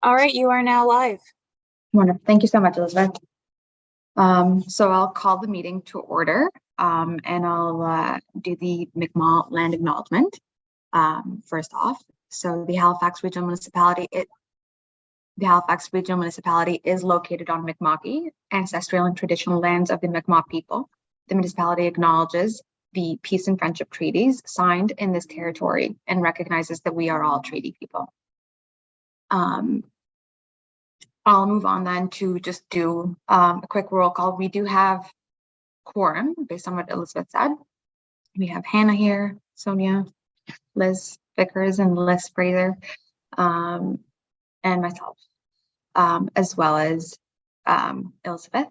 All right, you are now live. Wonderful. Thank you so much, Elizabeth. So I'll call the meeting to order, and I'll do the Mi'kmaq land acknowledgement first off. So the Halifax Regional Municipality is located on Mi'kmaqi, ancestral and traditional lands of the Mi'kmaq people. The municipality acknowledges the peace and friendship treaties signed in this territory and recognizes that we are all treaty people. I'll move on then to just do a quick roll call. We do have quorum based on what Elizabeth said. We have Hannah here, Sonia, Liz Vickers, and Liz Fraser, and myself, as well as Elizabeth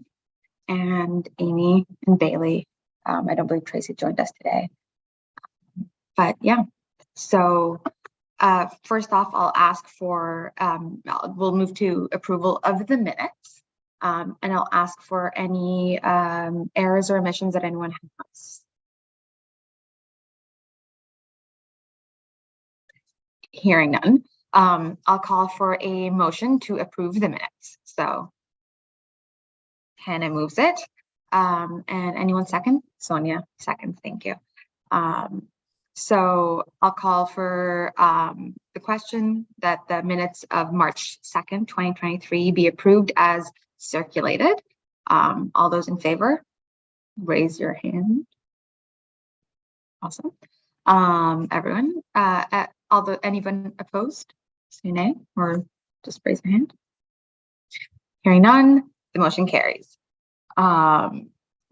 and Amy and Bailey. I don't believe Tracy joined us today, but yeah. So first off, I'll ask for, we'll move to approval of the minutes, and I'll ask for any errors or omissions that anyone has. Hearing none, I'll call for a motion to approve the minutes. So Hannah moves it, and anyone second? Sonia seconds, thank you. So I'll call for the question that the minutes of March 2nd, 2023 be approved as circulated. All those in favor, raise your hand. Awesome. Everyone, anyone opposed, say nay, or just raise your hand. Hearing none, the motion carries.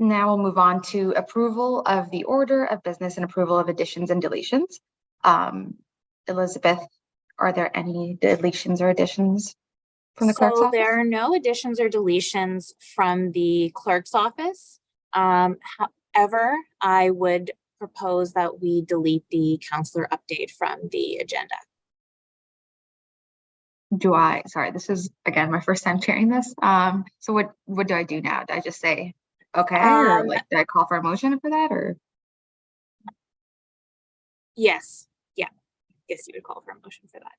Now we'll move on to approval of the order of business and approval of additions and deletions. Elizabeth, are there any deletions or additions from the clerk's office? There are no additions or deletions from the clerk's office. However, I would propose that we delete the counselor update from the agenda. Sorry, this is again my first time sharing this. So what do I do now? Do I just say okay, or like, did I call for a motion for that, or? Yes, yeah, yes, you would call for a motion for that.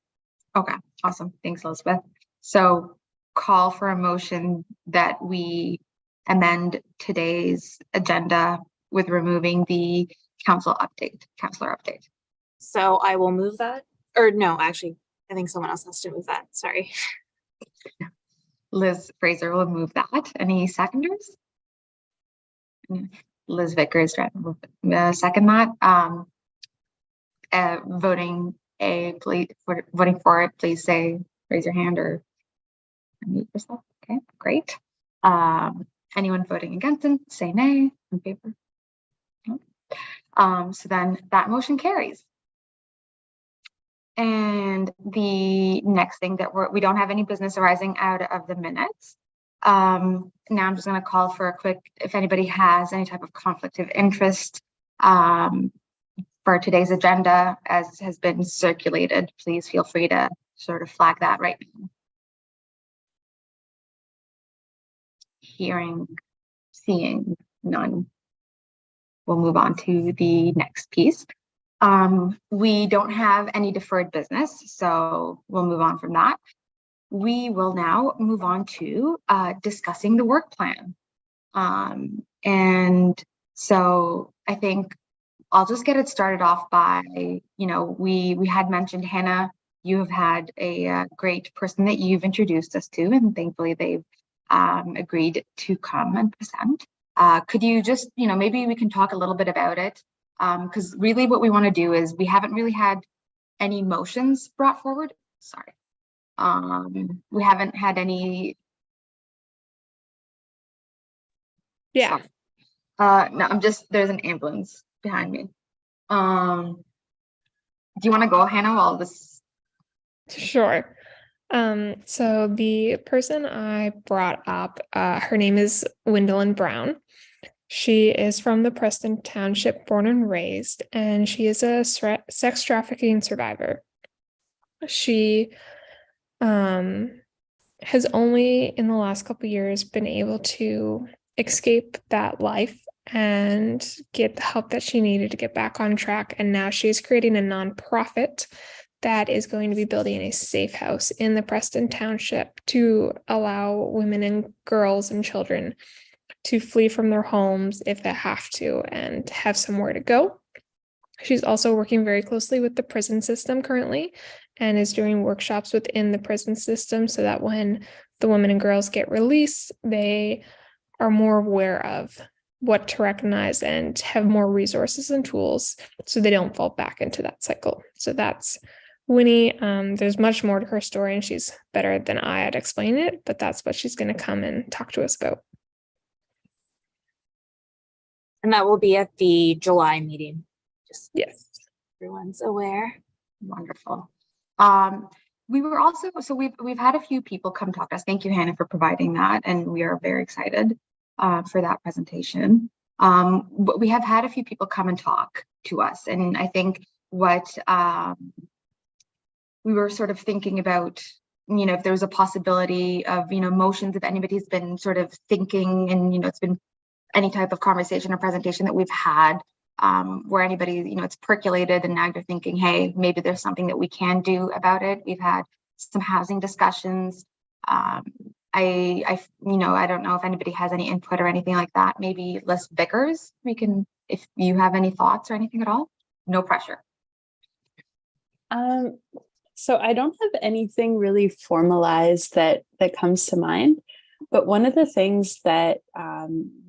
Okay, awesome, thanks, Elizabeth. So call for a motion that we amend today's agenda with removing the counselor update. So I will move that, or no, actually, I think someone else has to move that, sorry. Liz Fraser will move that. Any seconders? Liz Vickers second that. Voting for it, please raise your hand or unmute yourself. Okay, great. Anyone voting against it, say nay. In favor? No. So then that motion carries. And the next thing that we don't have any business arising out of the minutes. Now I'm just going to call for a quick, if anybody has any type of conflict of interest for today's agenda as has been circulated, please feel free to sort of flag that right now. Seeing none, we'll move on to the next piece. We don't have any deferred business, so we'll move on from that. We will now move on to discussing the work plan. And so I think I'll just get it started off by, we had mentioned, Hannah, you have had a great person that you've introduced us to, and thankfully they've agreed to come and present. Could you just, maybe we can talk a little bit about it, because really what we want to do is we haven't really had any motions brought forward. Sorry. We haven't had any. Yeah. No, there's an ambulance behind me. Do you want to go, Hannah, while this? Sure. So the person I brought up, her name is Wendolyn Brown. She is from the Preston Township, born and raised, and she is a sex trafficking survivor. She has only in the last couple of years been able to escape that life and get the help that she needed to get back on track. And now she's creating a nonprofit that is going to be building a safe house in the Preston Township to allow women and girls and children to flee from their homes if they have to and have somewhere to go. She's also working very closely with the prison system currently and is doing workshops within the prison system so that when the women and girls get released, they are more aware of what to recognize and have more resources and tools so they don't fall back into that cycle. So that's Winnie. There's much more to her story and she's better than I at explaining it, but that's what she's going to come and talk to us about. And that will be at the July meeting. Just Yes. everyone's aware. Wonderful. We were also, so we've had a few people come talk to us. Thank you, Hannah, for providing that. And we are very excited for that presentation. But we have had a few people come and talk to us. And I think what we were sort of thinking about, you know, if there was a possibility of, you know, motions, if anybody's been sort of thinking and, you know, it's been any type of conversation or presentation that we've had where anybody, you know, it's percolated and now you're thinking, hey, maybe there's something that we can do about it. We've had some housing discussions. I you know, I don't know if anybody has any input or anything like that. Maybe Liz Vickers, we can, if you have any thoughts or anything at all, no pressure. So I don't have anything really formalized that comes to mind. But one of the things that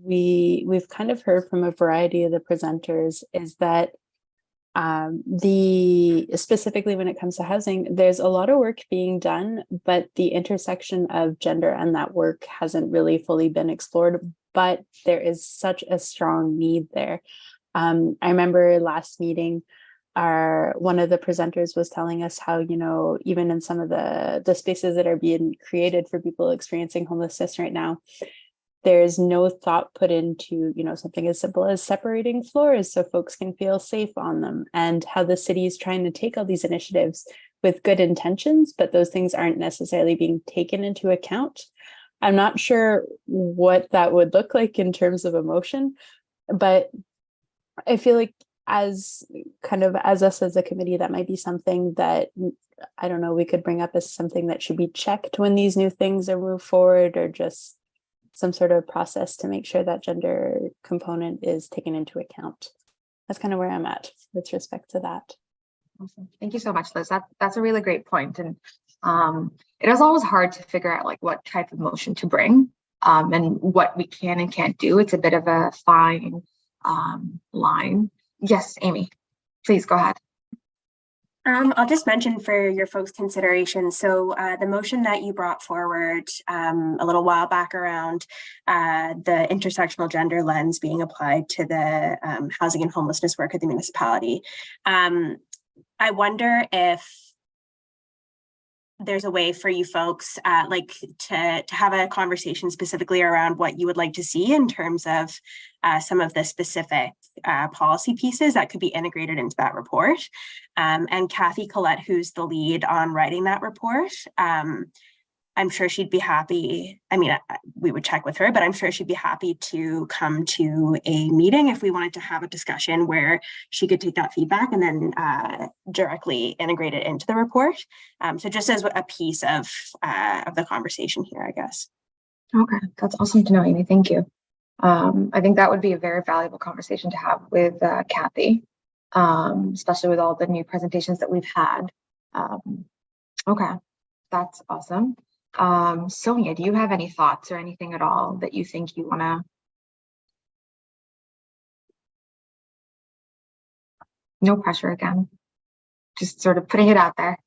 we've kind of heard from a variety of the presenters is that specifically when it comes to housing, there's a lot of work being done, but the intersection of gender and that work hasn't really fully been explored, but there is such a strong need there. I remember last meeting, one of the presenters was telling us how, you know, even in some of the spaces that are being created for people experiencing homelessness right now, there's no thought put into, you know, something as simple as separating floors so folks can feel safe on them, and how the city is trying to take all these initiatives with good intentions, but those things aren't necessarily being taken into account. I'm not sure what that would look like in terms of emotion, but I feel like as us as a committee, that might be something that, I don't know, we could bring up as something that should be checked when these new things are moved forward, or just some sort of process to make sure that gender component is taken into account. That's kind of where I'm at with respect to that. Awesome. Thank you so much, Liz. That's a really great point. And it is always hard to figure out like what type of motion to bring and what we can and can't do. It's a bit of a fine line. Yes, Amy, please go ahead. I'll just mention for your folks' consideration. So the motion that you brought forward a little while back around the intersectional gender lens being applied to the housing and homelessness work at the municipality. I wonder if there's a way for you folks like to have a conversation specifically around what you would like to see in terms of some of the specific policy pieces that could be integrated into that report. And Kathy Collette, who's the lead on writing that report, I'm sure she'd be happy. I mean, we would check with her, but I'm sure she'd be happy to come to a meeting if we wanted to have a discussion where she could take that feedback and then directly integrate it into the report. So just as a piece of the conversation here, I guess. Okay, that's awesome to know, Amy. Thank you. I think that would be a very valuable conversation to have with Kathy, especially with all the new presentations that we've had. Okay, that's awesome. Sonia, do you have any thoughts or anything at all that you think you want to? No pressure again, just sort of putting it out there.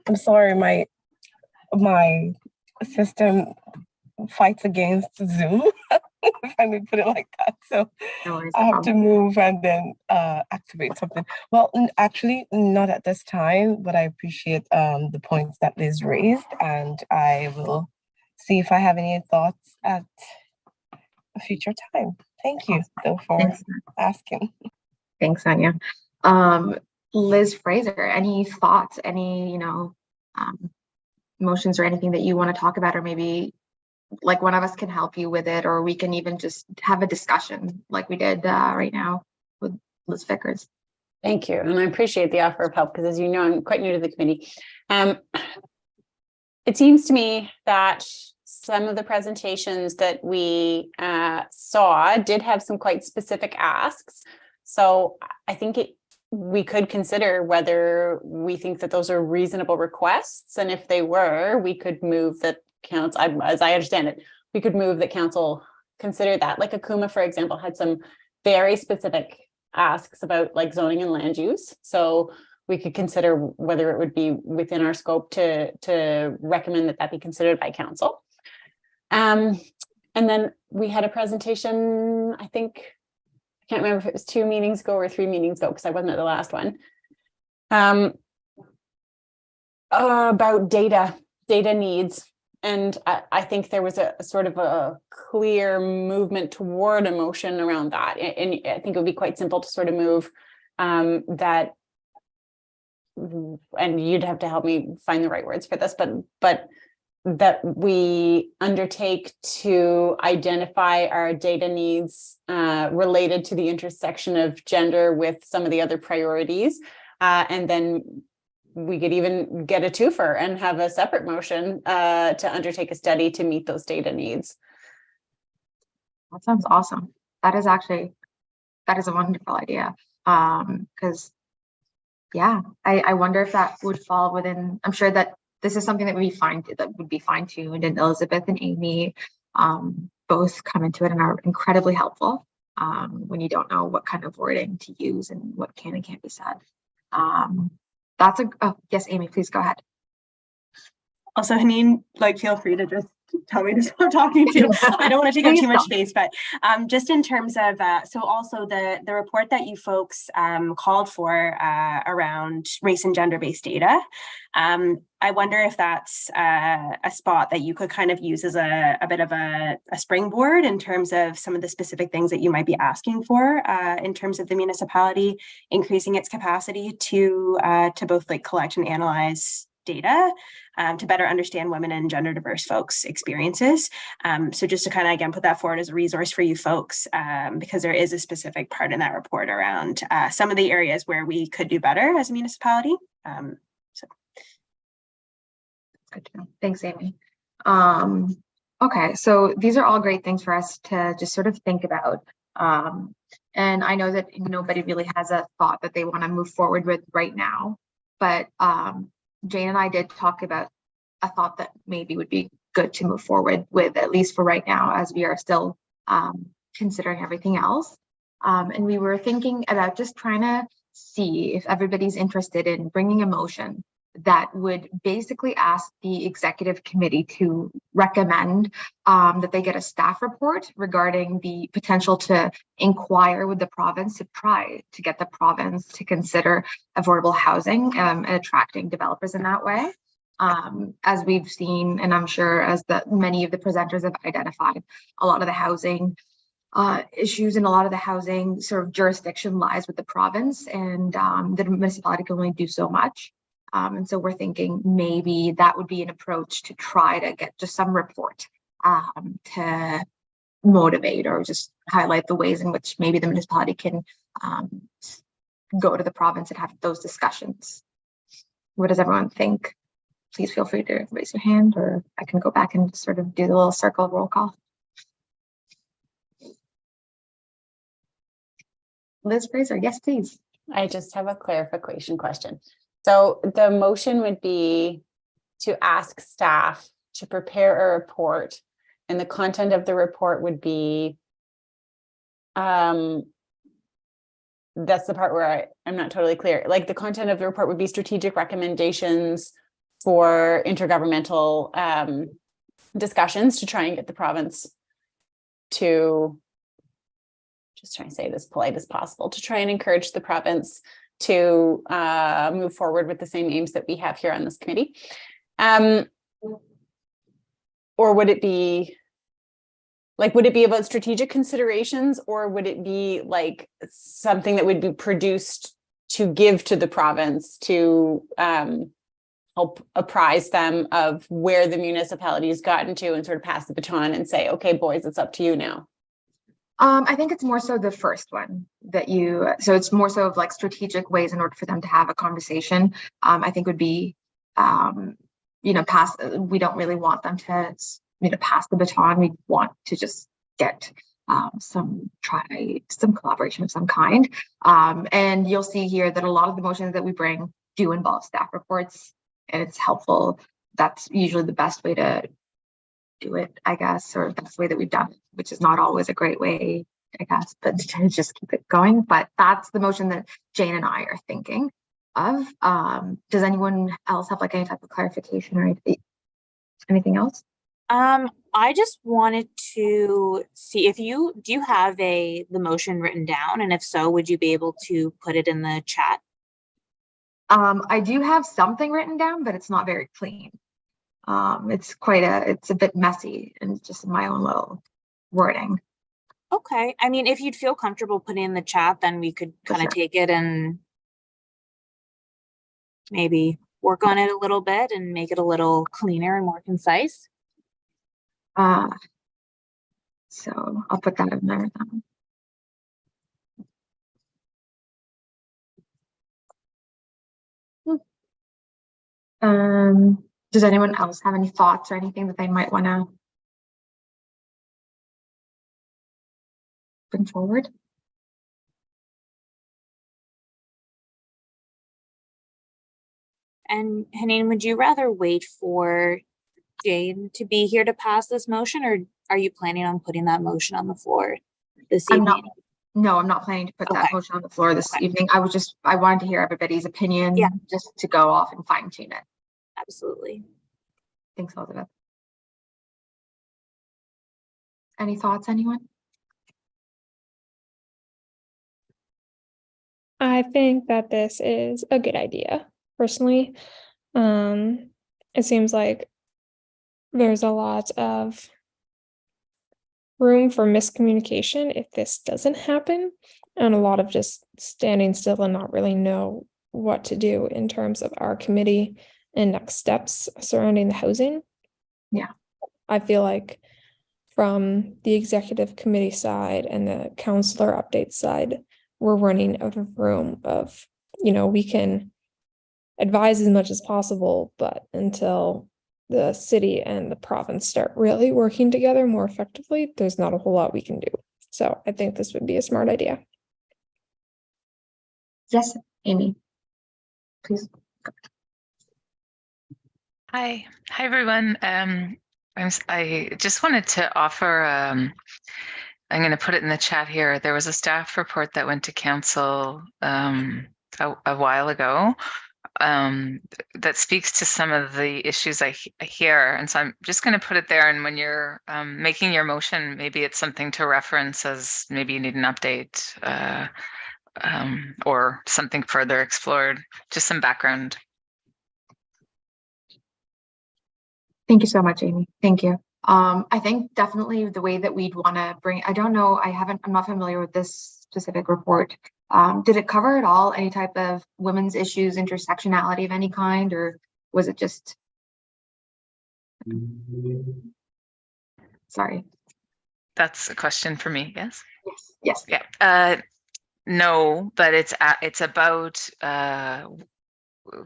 I'm sorry, my system fights against Zoom, if I may put it like that. So No worries, I have to move and then activate something. Well, actually, not at this time, but I appreciate the points that Liz raised, and I will see if I have any thoughts at a future time. Thank you, though, for asking. Thanks, Sonia. Liz Fraser, any thoughts, any, motions or anything that you want to talk about, or maybe like one of us can help you with it, or we can even just have a discussion like we did right now with Liz Vickers. Thank you. And I appreciate the offer of help because, as you know, I'm quite new to the committee. It seems to me that some of the presentations that we saw did have some quite specific asks. So I think we could consider whether we think that those are reasonable requests. And if they were, we could move that council, as I understand it, we could move that council consider that. Like Akuma, for example, had some very specific asks about like zoning and land use. So we could consider whether it would be within our scope to recommend that be considered by council. And then we had a presentation, I think, I can't remember if it was 2 meetings ago or 3 meetings ago, because I wasn't at the last one, about data needs. And I think there was a sort of a clear movement toward a motion around that. And I think it would be quite simple to sort of move that, and you'd have to help me find the right words for this, but that we undertake to identify our data needs related to the intersection of gender with some of the other priorities. And then we could even get a twofer and have a separate motion to undertake a study to meet those data needs. That sounds awesome. That is a wonderful idea. Because yeah, I wonder if that would fall within, I'm sure that this is something that would be fine-tuned, and Elizabeth and Amy both come into it and are incredibly helpful when you don't know what kind of wording to use and what can and can't be said. Yes, Amy, please go ahead. Also, Haneen, like, feel free to just tell me to stop talking too. I don't want to take up too much space, but just in terms of, so also the report that you folks called for around race and gender-based data, I wonder if that's a spot that you could kind of use as a bit of a springboard in terms of some of the specific things that you might be asking for in terms of the municipality increasing its capacity to both like collect and analyze data to better understand women and gender diverse folks' experiences. So just to kind of, again, put that forward as a resource for you folks, because there is a specific part in that report around some of the areas where we could do better as a municipality. Good to know. Thanks, Amy. Okay, so these are all great things for us to just sort of think about. And I know that nobody really has a thought that they want to move forward with right now, but Jane and I did talk about a thought that maybe would be good to move forward with, at least for right now, as we are still considering everything else. And we were thinking about just trying to see if everybody's interested in bringing a motion that would basically ask the executive committee to recommend that they get a staff report regarding the potential to inquire with the province to try to get the province to consider affordable housing and attracting developers in that way. As we've seen, and I'm sure as many of the presenters have identified, a lot of the housing issues and a lot of the housing sort of jurisdiction lies with the province, and the municipality can only do so much. And so we're thinking maybe that would be an approach to try to get just some report to motivate or just highlight the ways in which maybe the municipality can go to the province and have those discussions. What does everyone think? Please feel free to raise your hand, or I can go back and sort of do the little circle roll call. Liz Fraser, yes, please. I just have a clarification question. So the motion would be to ask staff to prepare a report, and the content of the report would be, that's the part where I'm not totally clear. Like, the content of the report would be strategic recommendations for intergovernmental discussions to try and get the province to, just trying to say this polite as possible, to try and encourage the province to move forward with the same aims that we have here on this committee. Or would it be about strategic considerations, or would it be like something that would be produced to give to the province to help apprise them of where the municipality has gotten to and sort of pass the baton and say, okay, boys, it's up to you now? I think it's more so the first one that so it's more so of like strategic ways in order for them to have a conversation. I think would be, we don't really want them to, pass the baton. We want to just get some collaboration of some kind. And you'll see here that a lot of the motions that we bring do involve staff reports, and it's helpful. That's usually the best way to do it, I guess, or that's the way that we've done it, which is not always a great way, I guess, but to just keep it going. But that's the motion that Jane and I are thinking of. Does anyone else have like any type of clarification or anything else? I just wanted to see if do you have the motion written down? And if so, would you be able to put it in the chat? I do have something written down, but it's not very clean. It's a bit messy and just my own little wording. Okay. I mean, if you'd feel comfortable putting in the chat, then we could kind of take it and maybe work on it a little bit and make it a little cleaner and more concise. So I'll put that in there then. Does anyone else have any thoughts or anything that they might want to bring forward? And Haneen, would you rather wait for Jane to be here to pass this motion, or are you planning on putting that motion on the floor this evening? No, I'm not planning to put that motion on the floor this evening. I wanted to hear everybody's opinion, just to go off and fine tune it. Absolutely. Thanks, Elizabeth. Any thoughts, anyone? I think that this is a good idea, personally. It seems like there's a lot of room for miscommunication if this doesn't happen, and a lot of just standing still and not really know what to do in terms of our committee and next steps surrounding the housing. Yeah. I feel like from the executive committee side and the counselor update side, we're running out of room of, we can advise as much as possible, but until the city and the province start really working together more effectively, there's not a whole lot we can do. So I think this would be a smart idea. Yes, Amy, please. Hi everyone. I just wanted to offer, I'm going to put it in the chat here. There was a staff report that went to council a while ago that speaks to some of the issues I hear. And so I'm just going to put it there. And when you're making your motion, maybe it's something to reference as maybe you need an update or something further explored, just some background. Thank you so much, Amy. Thank you. I think definitely the way that we'd want to bring, I don't know, I'm not familiar with this specific report. Did it cover at all any type of women's issues, intersectionality of any kind, or was it just? Sorry. That's a question for me, yes? Yes. Yeah. No, but it's about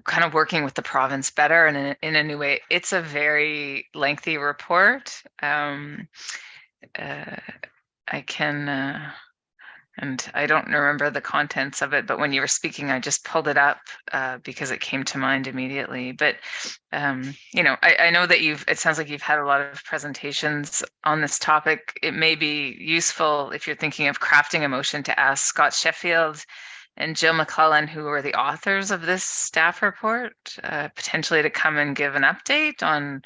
kind of working with the province better and in a new way. It's a very lengthy report. I can, and I don't remember the contents of it, but when you were speaking, I just pulled it up because it came to mind immediately. But, I know that it sounds like you've had a lot of presentations on this topic. It may be useful if you're thinking of crafting a motion to ask Scott Sheffield and Jill McClellan, who are the authors of this staff report, potentially to come and give an update on,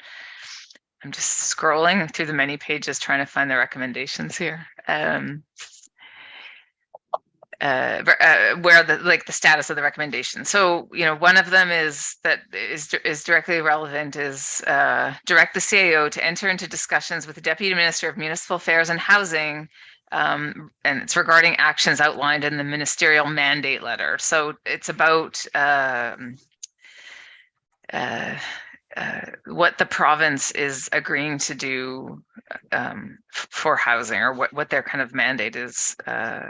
I'm just scrolling through the many pages trying to find the recommendations here. Where the status of the recommendation. So, one of them is directly relevant is direct the CAO to enter into discussions with the Deputy Minister of Municipal Affairs and Housing, and it's regarding actions outlined in the ministerial mandate letter. So it's about what the province is agreeing to do for housing, or what their kind of mandate is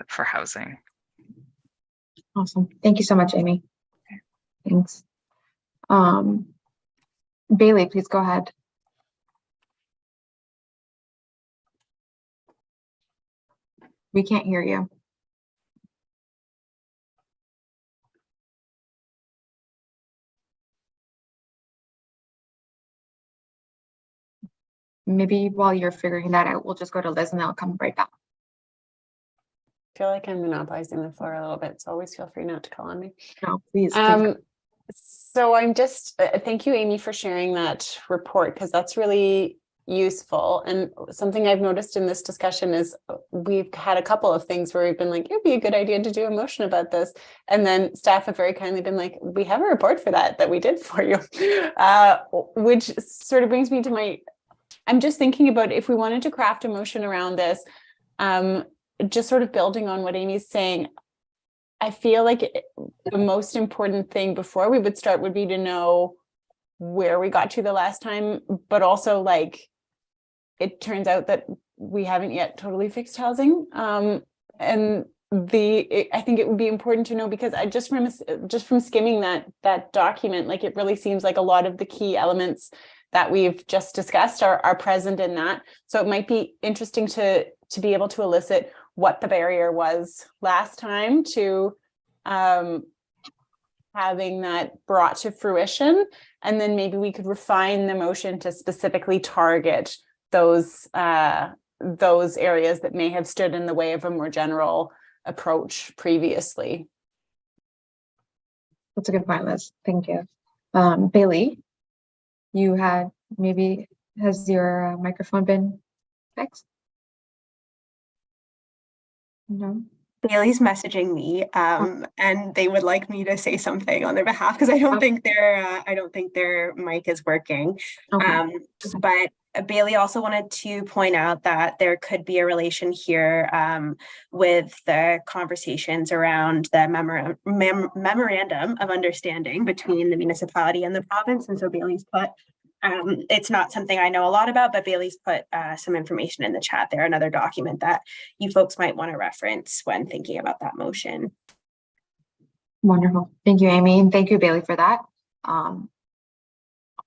for housing. Awesome. Thank you so much, Amy. Thanks. Bailey, please go ahead. We can't hear you. Maybe while you're figuring that out, we'll just go to Liz and then I'll come right back. I feel like I'm monopolizing the floor a little bit, so always feel free not to call on me. No, please. Please. So I'm just, thank you, Amy, for sharing that report, because that's really useful. And something I've noticed in this discussion is we've had a couple of things where we've been like, it'd be a good idea to do a motion about this. And then staff have very kindly been like, we have a report for that we did for you, which sort of brings me to I'm just thinking about if we wanted to craft a motion around this, just sort of building on what Amy's saying. I feel like the most important thing before we would start would be to know where we got to the last time, but also like, it turns out that we haven't yet totally fixed housing. And I think it would be important to know, because I just from skimming that document, like it really seems like a lot of the key elements that we've just discussed are present in that. So it might be interesting to be able to elicit what the barrier was last time to having that brought to fruition. And then maybe we could refine the motion to specifically target those areas that may have stood in the way of a more general approach previously. That's a good point, Liz. Thank you. Bailey, you had has your microphone been fixed? No. Bailey's messaging me, and they would like me to say something on their behalf, because I don't think their mic is working. Okay. But Bailey also wanted to point out that there could be a relation here with the conversations around the memorandum of understanding between the municipality and the province. And so Bailey's put, it's not something I know a lot about, but Bailey's put some information in the chat there, another document that you folks might want to reference when thinking about that motion. Wonderful. Thank you, Amy. And thank you, Bailey, for that.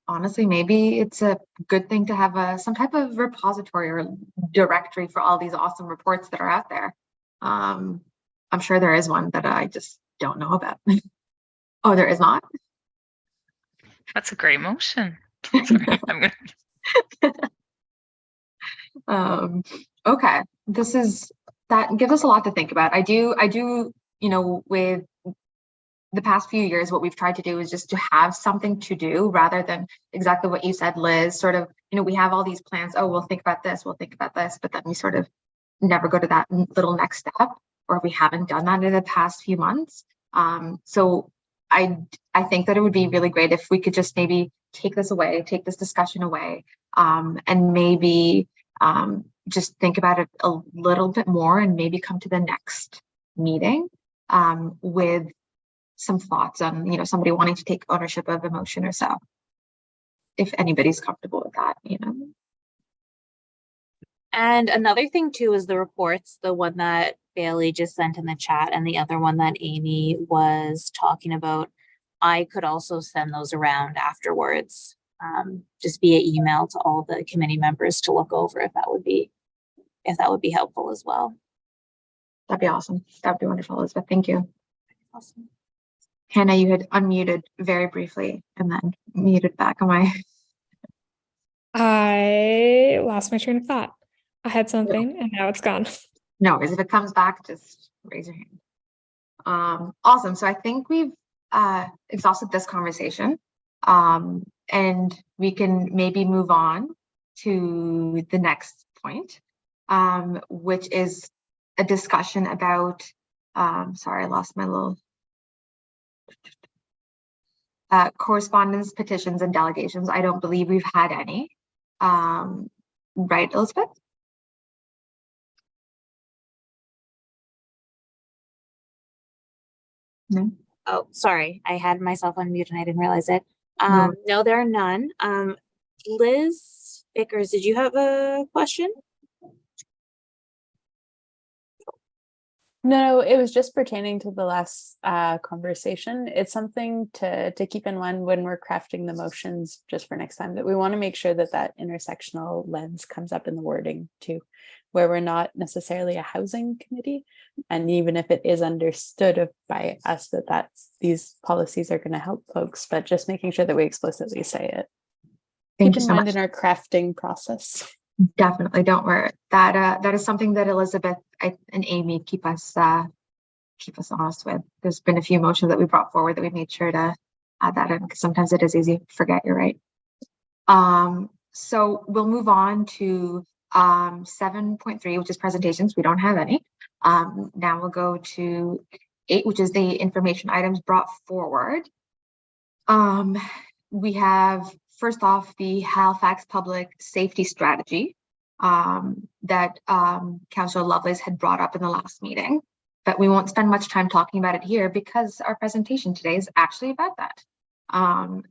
Honestly, maybe it's a good thing to have some type of repository or directory for all these awesome reports that are out there. I'm sure there is one that I just don't know about. Oh, there is not? That's a great motion. Sorry, okay, that gives us a lot to think about. I do, with the past few years, what we've tried to do is just to have something to do rather than exactly what you said, Liz, sort of, we have all these plans. Oh, we'll think about this, but then we sort of never go to that little next step, or we haven't done that in the past few months. So I think that it would be really great if we could just maybe take this discussion away, and maybe just think about it a little bit more, and maybe come to the next meeting with some thoughts on, somebody wanting to take ownership of a motion or so, if anybody's comfortable with that, And another thing too is the reports, the one that Bailey just sent in the chat and the other one that Amy was talking about. I could also send those around afterwards, just via email to all the committee members to look over if that would be helpful as well. That'd be awesome. That'd be wonderful, Elizabeth. Thank you. Awesome. Hannah, you had unmuted very briefly and then muted back. I lost my train of thought. I had something and now it's gone. No worries. If it comes back, just raise your hand. Awesome. So I think we've exhausted this conversation, and we can maybe move on to the next point, which is a discussion about, sorry, I lost my little correspondence, petitions, and delegations. I don't believe we've had any. Right, Elizabeth? No. Oh, sorry. I had myself unmuted and I didn't realize it. No, there are none. Liz Vickers, did you have a question? No, it was just pertaining to the last conversation. It's something to keep in mind when we're crafting the motions, just for next time, that we want to make sure that that intersectional lens comes up in the wording too, where we're not necessarily a housing committee, and even if it is understood by us that these policies are going to help folks, but just making sure that we explicitly say it. Thank Keep you in so mind much. in our crafting process. Definitely, don't worry. That is something that Elizabeth and Amy keep us honest with. There's been a few motions that we brought forward that we made sure to add that in, because sometimes it is easy to forget. You're right. So we'll move on to 7.3, which is presentations. We don't have any. Now we'll go to 8, which is the information items brought forward. We have, first off, the Halifax Public Safety Strategy that Councillor Lovelace had brought up in the last meeting, but we won't spend much time talking about it here because our presentation today is actually about that.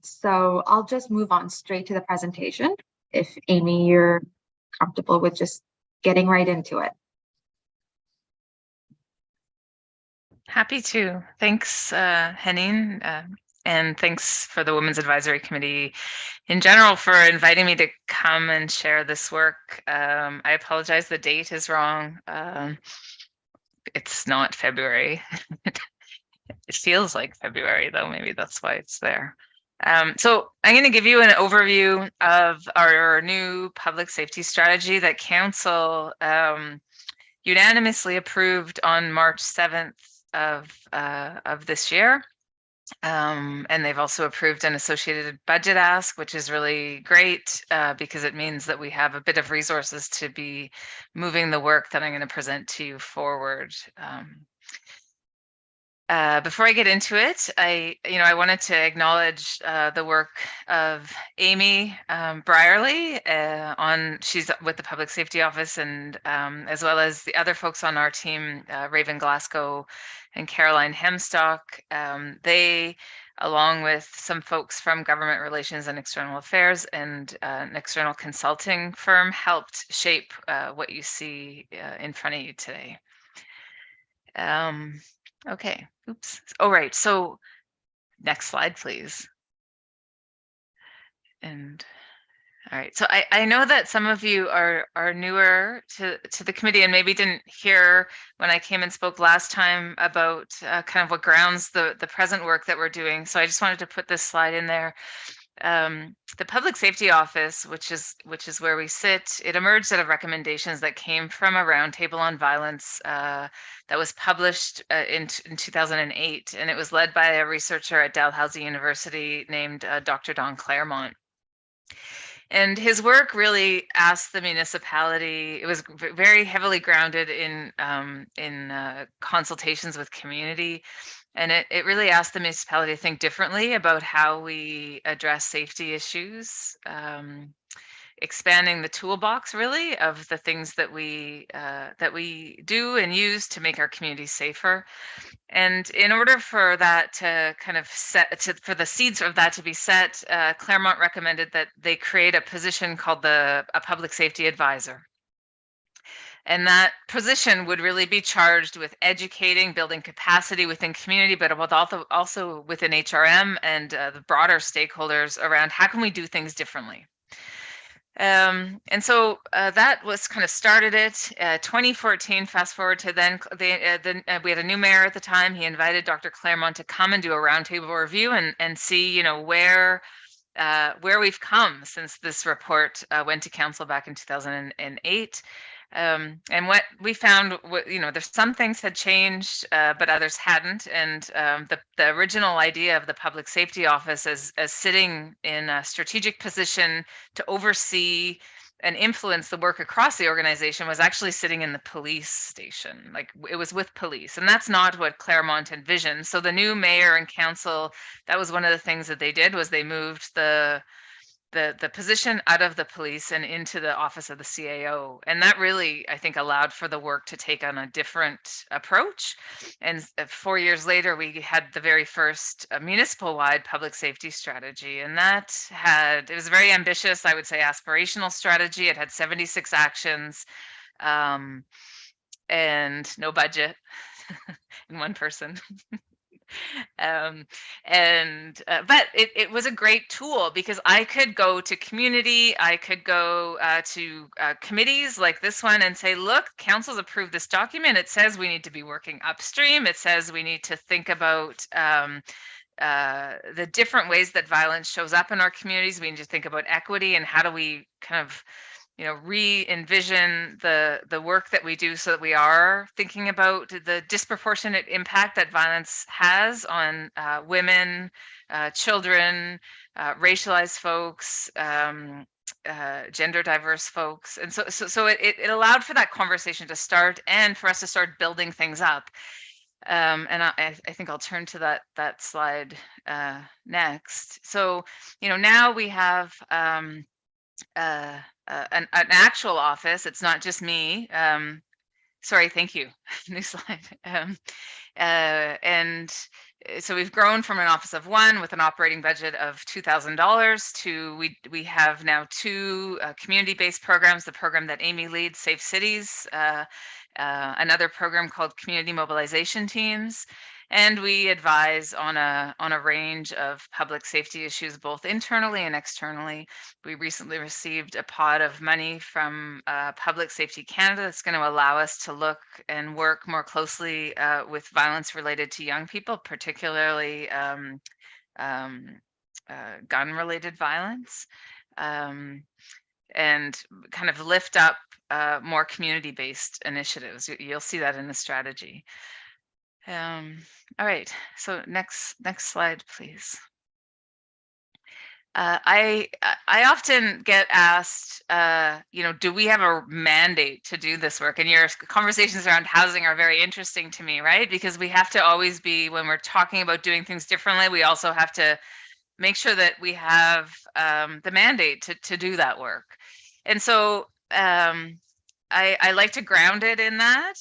So I'll just move on straight to the presentation. If Amy, you're comfortable with just getting right into it. Happy to. Thanks, Henning. And thanks for the Women's Advisory Committee in general for inviting me to come and share this work. I apologize, the date is wrong. It's not February. It feels like February though, maybe that's why it's there. So I'm going to give you an overview of our new public safety strategy that Council unanimously approved on March 7th of this year. And they've also approved an associated budget ask, which is really great because it means that we have a bit of resources to be moving the work that I'm going to present to you forward. Before I get into it, I wanted to acknowledge the work of Amy Brierly she's with the Public Safety Office, and as well as the other folks on our team, Raven Glasgow and Caroline Hemstock. They, along with some folks from Government Relations and External Affairs and an external consulting firm, helped shape what you see in front of you today. Okay, oops. Oh, right. So next slide, please. And all right. So I know that some of you are newer to the committee and maybe didn't hear when I came and spoke last time about kind of what grounds the present work that we're doing. So I just wanted to put this slide in there. The Public Safety Office, which is where we sit, it emerged out of recommendations that came from a roundtable on violence that was published in 2008, and it was led by a researcher at Dalhousie University named Dr. Don Claremont. And his work really asked the municipality, it was very heavily grounded in consultations with community. And it really asked the municipality to think differently about how we address safety issues, expanding the toolbox really of the things that we do and use to make our communities safer. And in order for that to kind of for the seeds of that to be set, Claremont recommended that they create a position called a public safety advisor. And that position would really be charged with educating, building capacity within community, but also within HRM and the broader stakeholders around how can we do things differently. And so that was kind of started it. 2014, fast forward to then, we had a new mayor at the time. He invited Dr. Claremont to come and do a roundtable review and see, where we've come since this report went to council back in 2008. And what we found, there's some things had changed, but others hadn't. And the original idea of the Public Safety Office as sitting in a strategic position to oversee and influence the work across the organization was actually sitting in the police station. Like it was with police, and that's not what Claremont envisioned. So the new mayor and council, that was one of the things that they did, was they moved the the position out of the police and into the office of the CAO. And that really, I think, allowed for the work to take on a different approach. And 4 years later, we had the very first municipal-wide public safety strategy. And it was a very ambitious, I would say, aspirational strategy. It had 76 actions and no budget and one person. But it was a great tool because I could go to community, I could go to committees like this one and say, look, council's approved this document. It says we need to be working upstream. It says we need to think about the different ways that violence shows up in our communities. We need to think about equity and how do we kind of re-envision the work that we do so that we are thinking about the disproportionate impact that violence has on women, children, racialized folks, gender diverse folks. And so it allowed for that conversation to start and for us to start building things up. And I think I'll turn to that slide next. So, now we have an actual office. It's not just me. Sorry, thank you. New slide. And so we've grown from an office of one with an operating budget of $2,000 to we have now 2 community-based programs. The program that Amy leads, Safe Cities, another program called Community Mobilization Teams. And we advise on a range of public safety issues, both internally and externally. We recently received a pot of money from Public Safety Canada that's going to allow us to look and work more closely with violence related to young people, particularly gun-related violence, and kind of lift up more community-based initiatives. You'll see that in the strategy. All right, so next slide, please. I often get asked, do we have a mandate to do this work? And your conversations around housing are very interesting to me, right? Because we have to always be, when we're talking about doing things differently, we also have to make sure that we have the mandate to do that work. And so I like to ground it in that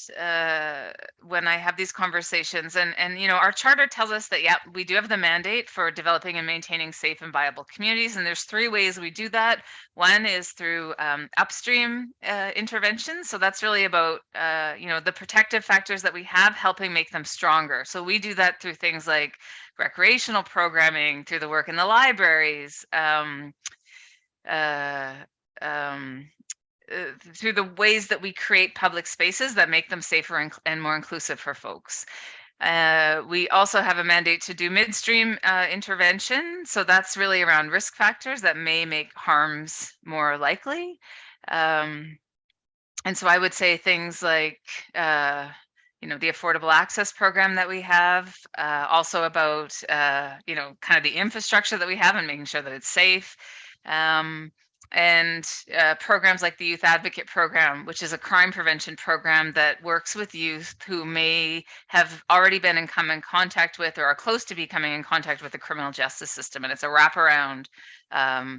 when I have these conversations. And our charter tells us that, yeah, we do have the mandate for developing and maintaining safe and viable communities. And there's 3 ways we do that. One is through upstream interventions. So that's really about, the protective factors that we have, helping make them stronger. So we do that through things like recreational programming, through the work in the libraries, through the ways that we create public spaces that make them safer and more inclusive for folks. We also have a mandate to do midstream intervention. So that's really around risk factors that may make harms more likely. And so I would say things like, the affordable access program that we have, also about, kind of the infrastructure that we have and making sure that it's safe. And programs like the Youth Advocate Program, which is a crime prevention program that works with youth who may have already come in contact with or are close to becoming in contact with the criminal justice system. And it's a wraparound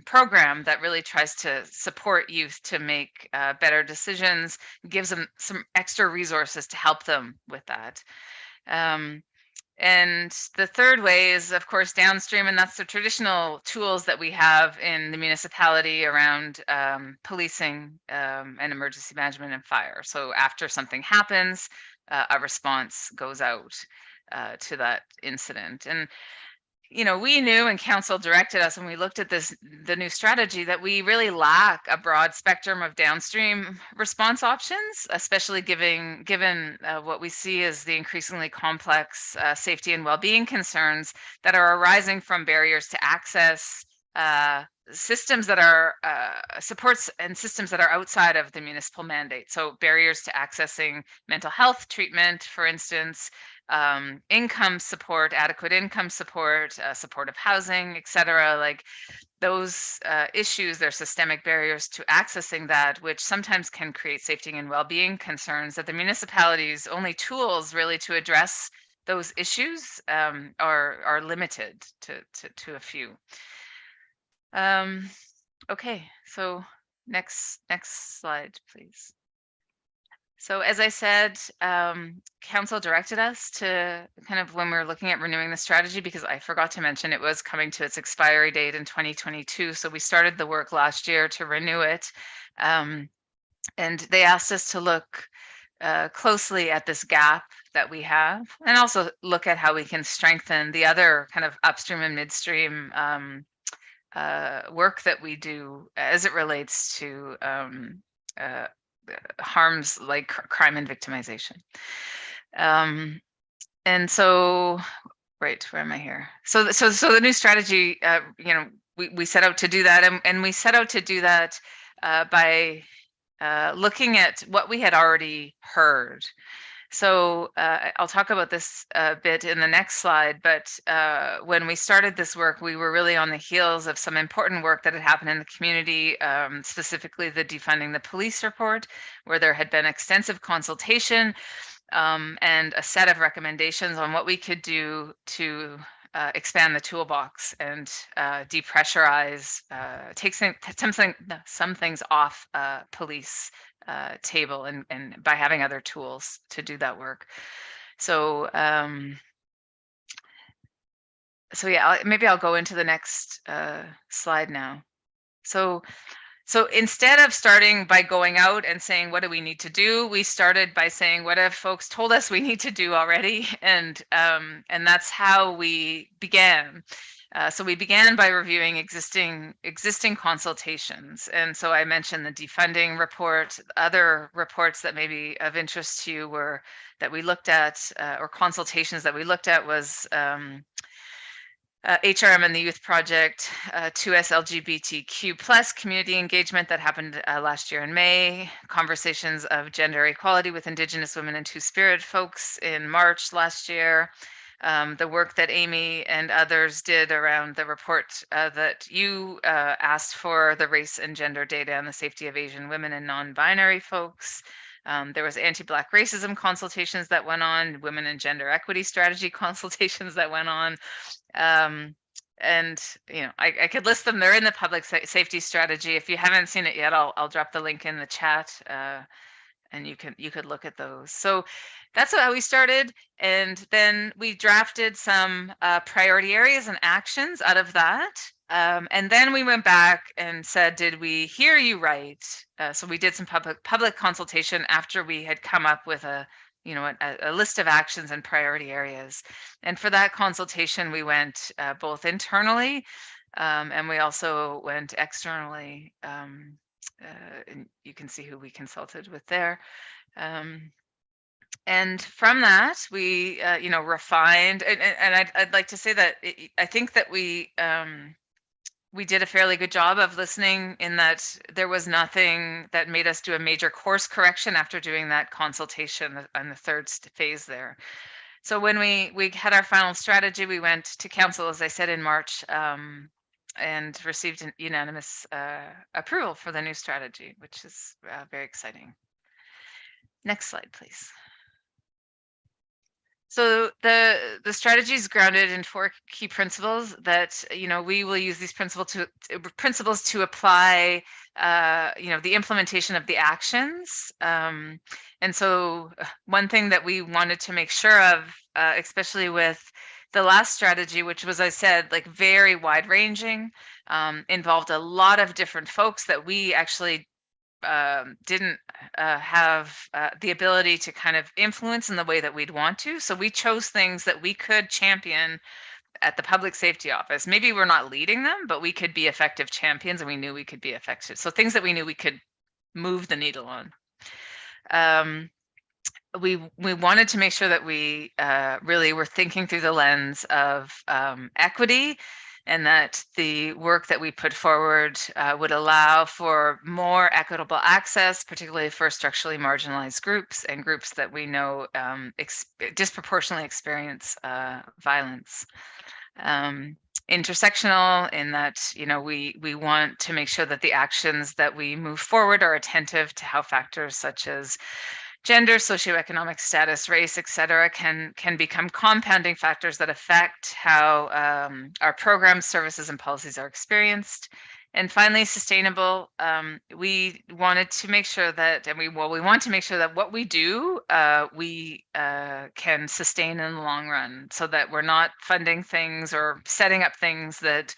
program that really tries to support youth to make better decisions, gives them some extra resources to help them with that. And the third way is, of course, downstream, and that's the traditional tools that we have in the municipality around policing and emergency management and fire. So after something happens, a response goes out to that incident. And we knew, and council directed us when we looked at the new strategy, that we really lack a broad spectrum of downstream response options, especially given what we see as the increasingly complex safety and well-being concerns that are arising from barriers to access, systems that are supports and systems that are outside of the municipal mandate. So barriers to accessing mental health treatment, for instance, income support, adequate income support, supportive housing, et cetera. Like those issues, they're systemic barriers to accessing that, which sometimes can create safety and well-being concerns that the municipality's only tools really to address those issues are limited to a few. Okay, so next slide, please. So as I said, council directed us to kind of when we were looking at renewing the strategy, because I forgot to mention it was coming to its expiry date in 2022. So we started the work last year to renew it. And they asked us to look closely at this gap that we have and also look at how we can strengthen the other kind of upstream and midstream work that we do as it relates to uh, harms like crime and victimization. And so, right, where am I here? So the new strategy, you know, we set out to do that, and we set out to do that by looking at what we had already heard. So I'll talk about this a bit in the next slide, but when we started this work, we were really on the heels of some important work that had happened in the community, specifically the Defunding the Police report, where there had been extensive consultation and a set of recommendations on what we could do to expand the toolbox and depressurize, take some things off police table and by having other tools to do that work. So so yeah, maybe I'll go into the next slide now. So instead of starting by going out and saying, what do we need to do? We started by saying, what have folks told us we need to do already? And that's how we began. So we began by reviewing existing consultations. And so I mentioned the defunding report. Other reports that may be of interest to you were that we looked at, or consultations that we looked at was HRM and the Youth Project, 2S LGBTQ plus community engagement that happened last year in May, conversations of gender equality with Indigenous women and Two-Spirit folks in March last year, the work that Amy and others did around the report that you asked for, the race and gender data and the safety of Asian women and non-binary folks. There was anti-Black racism consultations that went on, women and gender equity strategy consultations that went on. And you know, I could list them. They're in the public safety strategy. If you haven't seen it yet, I'll drop the link in the chat, and you could look at those. So that's how we started, and then we drafted some priority areas and actions out of that. And then we went back and said, did we hear you right? So we did some public consultation after we had come up with a list of actions and priority areas. And for that consultation, we went both internally and we also went externally. And you can see who we consulted with there. And from that, we, refined, and I'd like to say that I think that we did a fairly good job of listening, in that there was nothing that made us do a major course correction after doing that consultation on the third phase there. So when we had our final strategy, we went to council, as I said, in March, and received an unanimous approval for the new strategy, which is very exciting. Next slide, please. So the strategy is grounded in 4 key principles that, we will use these principles to apply, the implementation of the actions. And so one thing that we wanted to make sure of, especially with the last strategy, which was, I said, like very wide ranging, involved a lot of different folks that we actually didn't have the ability to kind of influence in the way that we'd want to. So we chose things that we could champion at the public safety office. Maybe we're not leading them, but we could be effective champions, and we knew we could be effective. So things that we knew we could move the needle on. We wanted to make sure that we really were thinking through the lens of equity, and that the work that we put forward would allow for more equitable access, particularly for structurally marginalized groups and groups that we know disproportionately experience violence. Intersectional, in that, we want to make sure that the actions that we move forward are attentive to how factors such as gender, socioeconomic status, race, et cetera, can become compounding factors that affect how our programs, services, and policies are experienced. And finally, sustainable. We wanted to make sure that, and we want to make sure that what we do, we can sustain in the long run, so that we're not funding things or setting up things that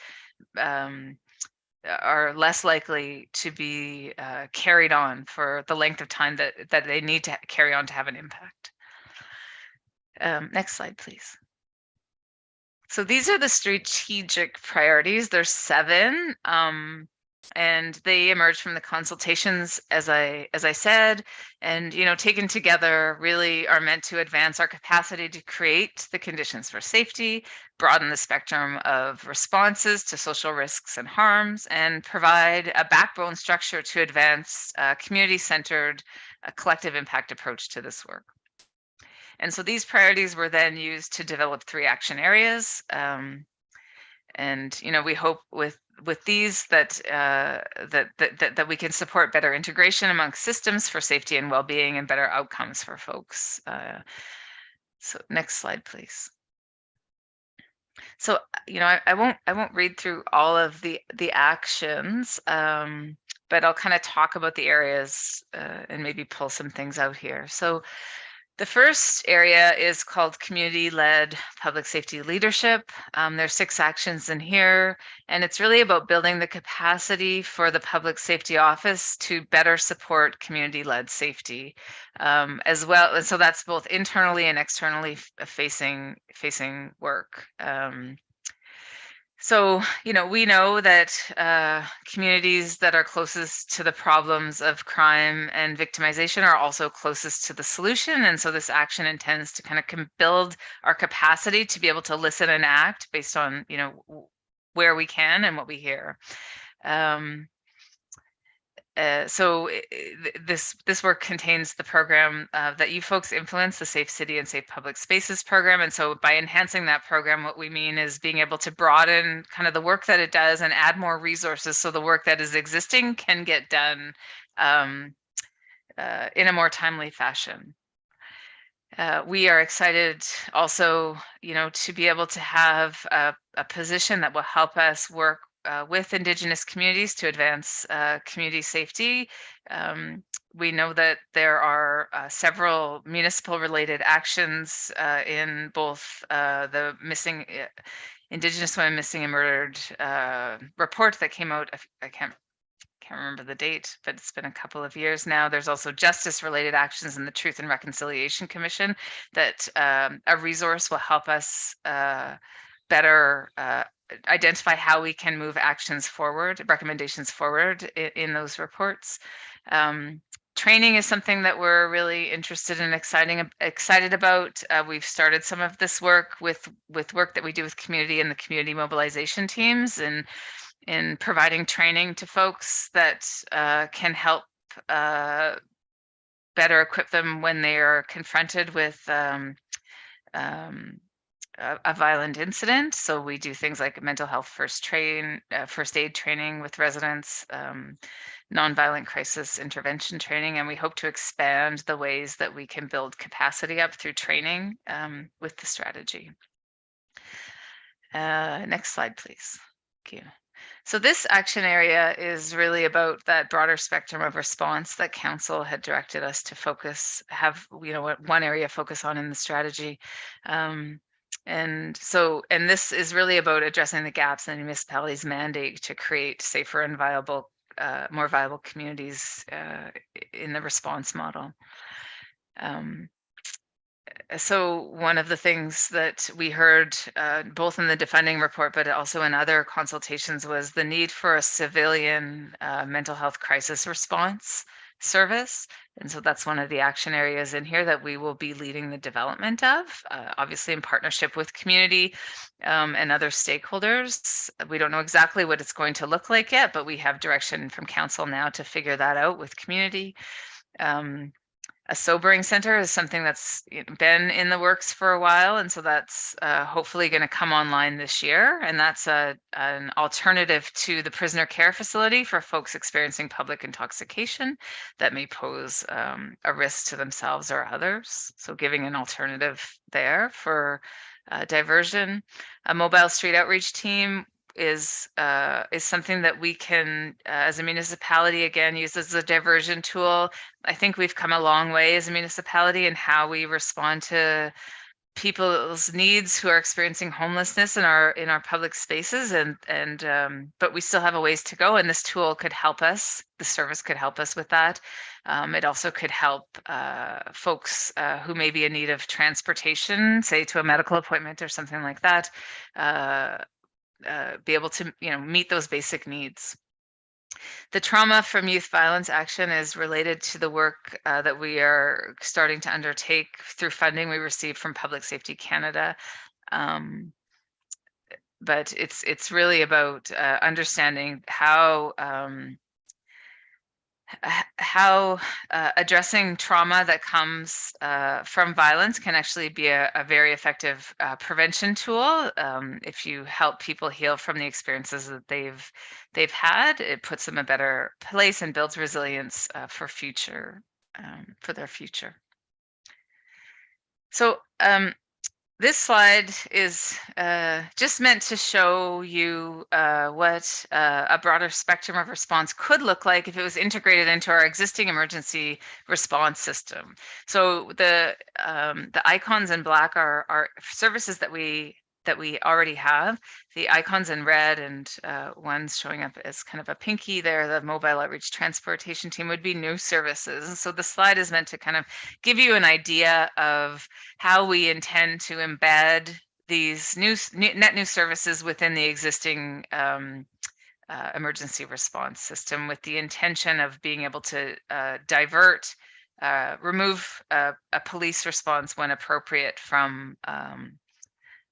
are less likely to be carried on for the length of time that they need to carry on to have an impact. Next slide, please. So these are the strategic priorities. There's 7, and they emerge from the consultations, as I said, and taken together really are meant to advance our capacity to create the conditions for safety, broaden the spectrum of responses to social risks and harms, and provide a backbone structure to advance a community-centered, collective impact approach to this work. And so these priorities were then used to develop 3 action areas. And we hope with these that that we can support better integration amongst systems for safety and well-being and better outcomes for folks. So next slide, please. So I won't read through all of the actions, but I'll kind of talk about the areas and maybe pull some things out here. So the first area is called community-led public safety leadership. There's 6 actions in here, and it's really about building the capacity for the Public Safety Office to better support community-led safety as well. And so that's both internally and externally facing work. So, we know that communities that are closest to the problems of crime and victimization are also closest to the solution. And so this action intends to kind of build our capacity to be able to listen and act based on, where we can and what we hear. So this work contains the program that you folks influence, the Safe City and Safe Public Spaces program. And so by enhancing that program, what we mean is being able to broaden kind of the work that it does and add more resources so the work that is existing can get done in a more timely fashion. We are excited also, to be able to have a position that will help us work with Indigenous communities to advance community safety. We know that there are several municipal related actions in both the missing Indigenous women missing and murdered report that came out. I can't remember the date, but it's been a couple of years now. There's also justice related actions in the Truth and Reconciliation Commission that a resource will help us better identify how we can move actions forward, recommendations forward in those reports. Training is something that we're really interested and excited about. We've started some of this work with work that we do with community and the community mobilization teams, and in providing training to folks that can help better equip them when they are confronted with a violent incident. So we do things like mental health first aid training with residents, nonviolent crisis intervention training, and we hope to expand the ways that we can build capacity up through training with the strategy. Next slide, please. Thank you. So this action area is really about that broader spectrum of response that Council had directed us to have one area focus on in the strategy. And this is really about addressing the gaps in the municipality's mandate to create safer and more viable communities in the response model. So one of the things that we heard both in the defunding report, but also in other consultations, was the need for a civilian mental health crisis response service. And so that's one of the action areas in here that we will be leading the development of, obviously in partnership with community and other stakeholders. We don't know exactly what it's going to look like yet, but we have direction from Council now to figure that out with community. A sobering center is something that's been in the works for a while, and so that's hopefully going to come online this year. And that's an alternative to the prisoner care facility for folks experiencing public intoxication that may pose a risk to themselves or others. So giving an alternative there for diversion. A mobile street outreach team is something that we can, as a municipality, again, use as a diversion tool. I think we've come a long way as a municipality in how we respond to people's needs who are experiencing homelessness in our public spaces, but we still have a ways to go, and this tool could help us. The service could help us with that. It also could help folks who may be in need of transportation, say to a medical appointment or something like that, be able to meet those basic needs. The Trauma from Youth Violence Action is related to the work that we are starting to undertake through funding we received from Public Safety Canada. But it's really about understanding how addressing trauma that comes from violence can actually be a very effective prevention tool. If you help people heal from the experiences that they've had, it puts them in a better place and builds resilience for their future. So this slide is just meant to show you what a broader spectrum of response could look like if it was integrated into our existing emergency response system. So the icons in black are services that we already have. The icons in red and ones showing up as kind of a pinky there, the mobile outreach transportation team, would be new services. And so the slide is meant to kind of give you an idea of how we intend to embed these net new services within the existing emergency response system, with the intention of being able to remove a police response when appropriate from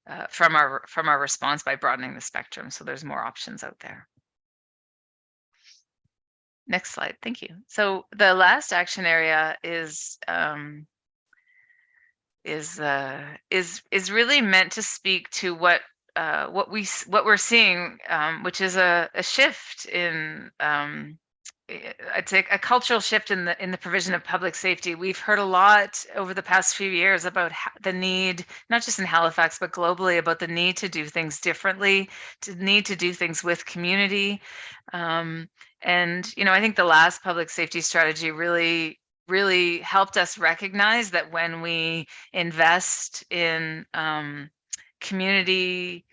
our response by broadening the spectrum. So there's more options out there. Next slide, thank you. So the last action area is really meant to speak to what we're seeing, which is a shift in I'd say a cultural shift in the provision of public safety. We've heard a lot over the past few years about the need, not just in Halifax, but globally, about the need to do things differently, to need to do things with community. And, I think the last public safety strategy really helped us recognize that when we invest in community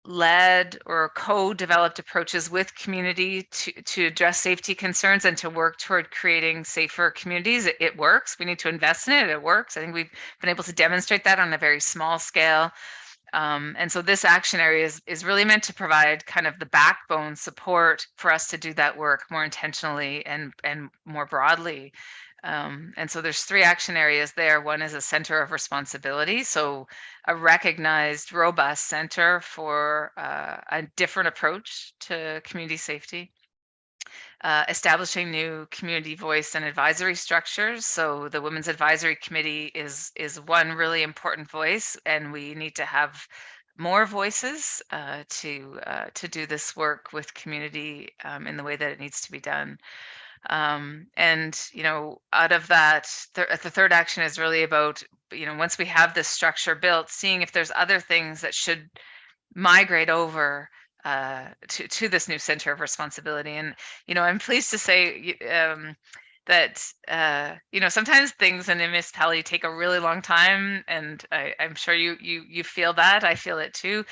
led or co-developed approaches with community to address safety concerns and to work toward creating safer communities, it works. We need to invest in it. It works. I think we've been able to demonstrate that on a very small scale. And so this action area is really meant to provide kind of the backbone support for us to do that work more intentionally and more broadly. And so there's 3 action areas there. One is a center of responsibility. So a recognized, robust center for a different approach to community safety. Establishing new community voice and advisory structures. So the Women's Advisory Committee is one really important voice, and we need to have more voices to do this work with community in the way that it needs to be done. And out of that, the third action is really about, once we have this structure built, seeing if there's other things that should migrate over to this new center of responsibility. And I'm pleased to say that sometimes things in a municipality take a really long time, and I'm sure you feel that. I feel it too.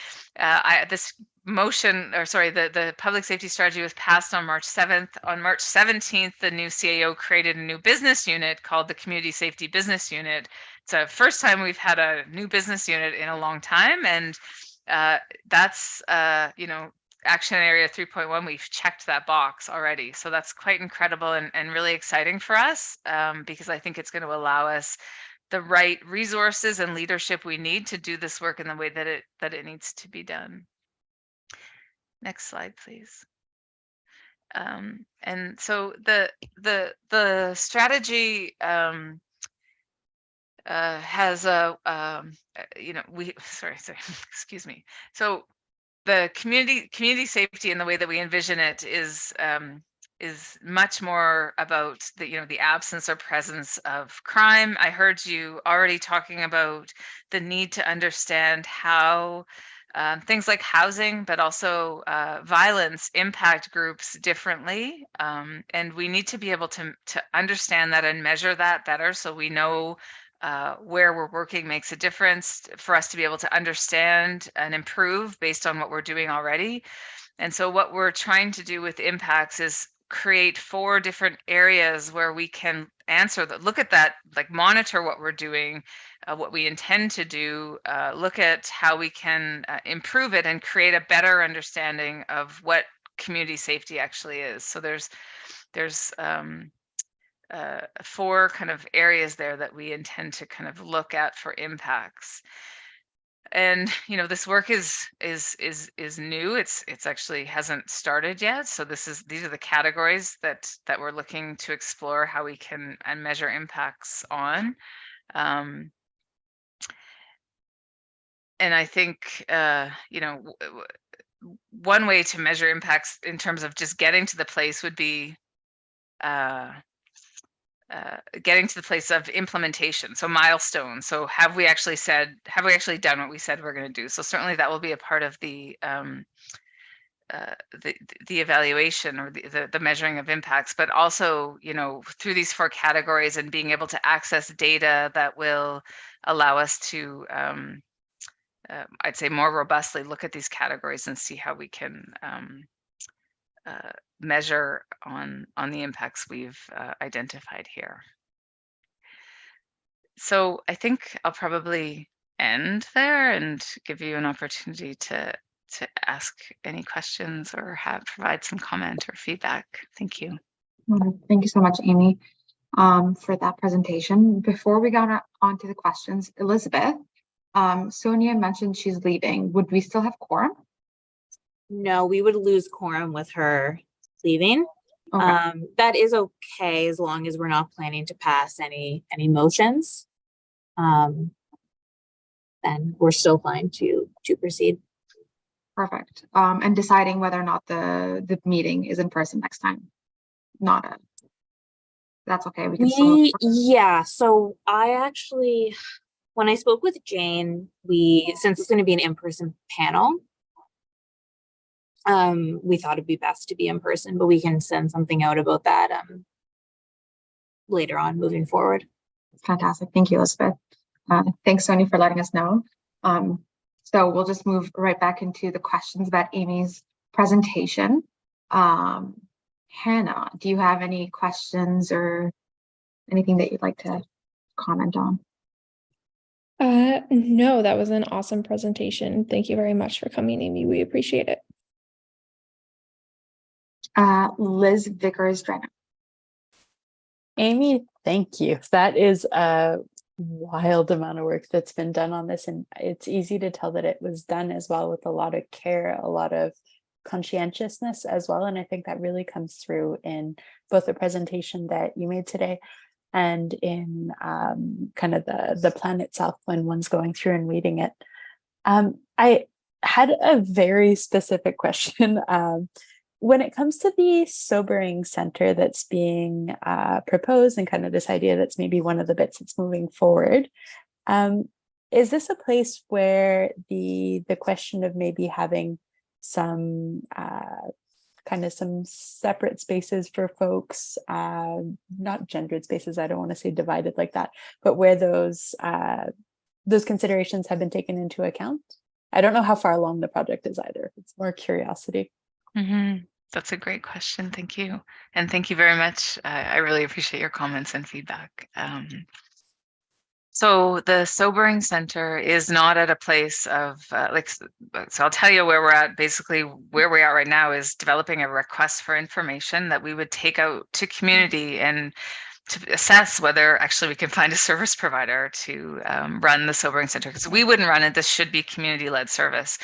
The public safety strategy was passed on March 7th. On March 17th, the new CAO created a new business unit called the Community Safety Business Unit. It's the first time we've had a new business unit in a long time, and that's action area 3.1, we've checked that box already. So that's quite incredible and really exciting for us, because I think it's going to allow us the right resources and leadership we need to do this work in the way that it needs to be done. Next slide, please. And so the strategy has excuse me. So the community safety in the way that we envision it is much more about the absence or presence of crime. I heard you already talking about the need to understand how things like housing, but also violence impact groups differently. And we need to be able to understand that and measure that better so we know where we're working makes a difference for us to be able to understand and improve based on what we're doing already. And so what we're trying to do with impacts is create 4 different areas where we can answer that, look at that, like monitor what we're doing, what we intend to do, look at how we can improve it and create a better understanding of what community safety actually is. So there's 4 kind of areas there that we intend to kind of look at for impacts. And this work is new. It's actually hasn't started yet. So these are the categories that we're looking to explore how we can and measure impacts on. And I think one way to measure impacts in terms of just getting to the place would be getting to the place of implementation, so milestones. So have we actually done what we said we're going to do? So certainly that will be a part of the evaluation or the measuring of impacts, but also through these 4 categories and being able to access data that will allow us to I'd say more robustly look at these categories and see how we can measure on the impacts we've identified here. So I think I'll probably end there and give you an opportunity to ask any questions or provide some comment or feedback. Thank you. Thank you so much, Amy, for that presentation. Before we got on to the questions, Elizabeth, Sonia mentioned she's leaving. Would we still have quorum? No, we would lose quorum with her leaving. Okay. That is okay as long as we're not planning to pass any motions. Then we're still fine to proceed. Perfect. And deciding whether or not the meeting is in person next time. That's okay. We can still. Yeah. So I actually, when I spoke with Jane, since it's going to be an in-person panel, we thought it'd be best to be in person, but we can send something out about that later on moving forward. Fantastic. Thank you, Elizabeth. Thanks, Sonia, for letting us know. So we'll just move right back into the questions about Amy's presentation. Hannah, do you have any questions or anything that you'd like to comment on? No, that was an awesome presentation. Thank you very much for coming, Amy. We appreciate it. Liz Vickers-Drennan. Amy, thank you. That is a wild amount of work that's been done on this, and it's easy to tell that it was done as well with a lot of care, a lot of conscientiousness as well. And I think that really comes through in both the presentation that you made today and in kind of the plan itself when one's going through and reading it. I had a very specific question. When it comes to the sobering center that's being proposed and kind of this idea that's maybe one of the bits that's moving forward, is this a place where the question of maybe having some kind of some separate spaces for folks, not gendered spaces, I don't want to say divided like that, but where those considerations have been taken into account? I don't know how far along the project is either. It's more curiosity. Mm-hmm. That's a great question. Thank you. And thank you very much. I really appreciate your comments and feedback. So the Sobering Center is not at a place of so I'll tell you where we're at. Basically, where we are right now is developing a request for information that we would take out to community and to assess whether actually we can find a service provider to run the Sobering Center, because we wouldn't run it. This should be community-led service.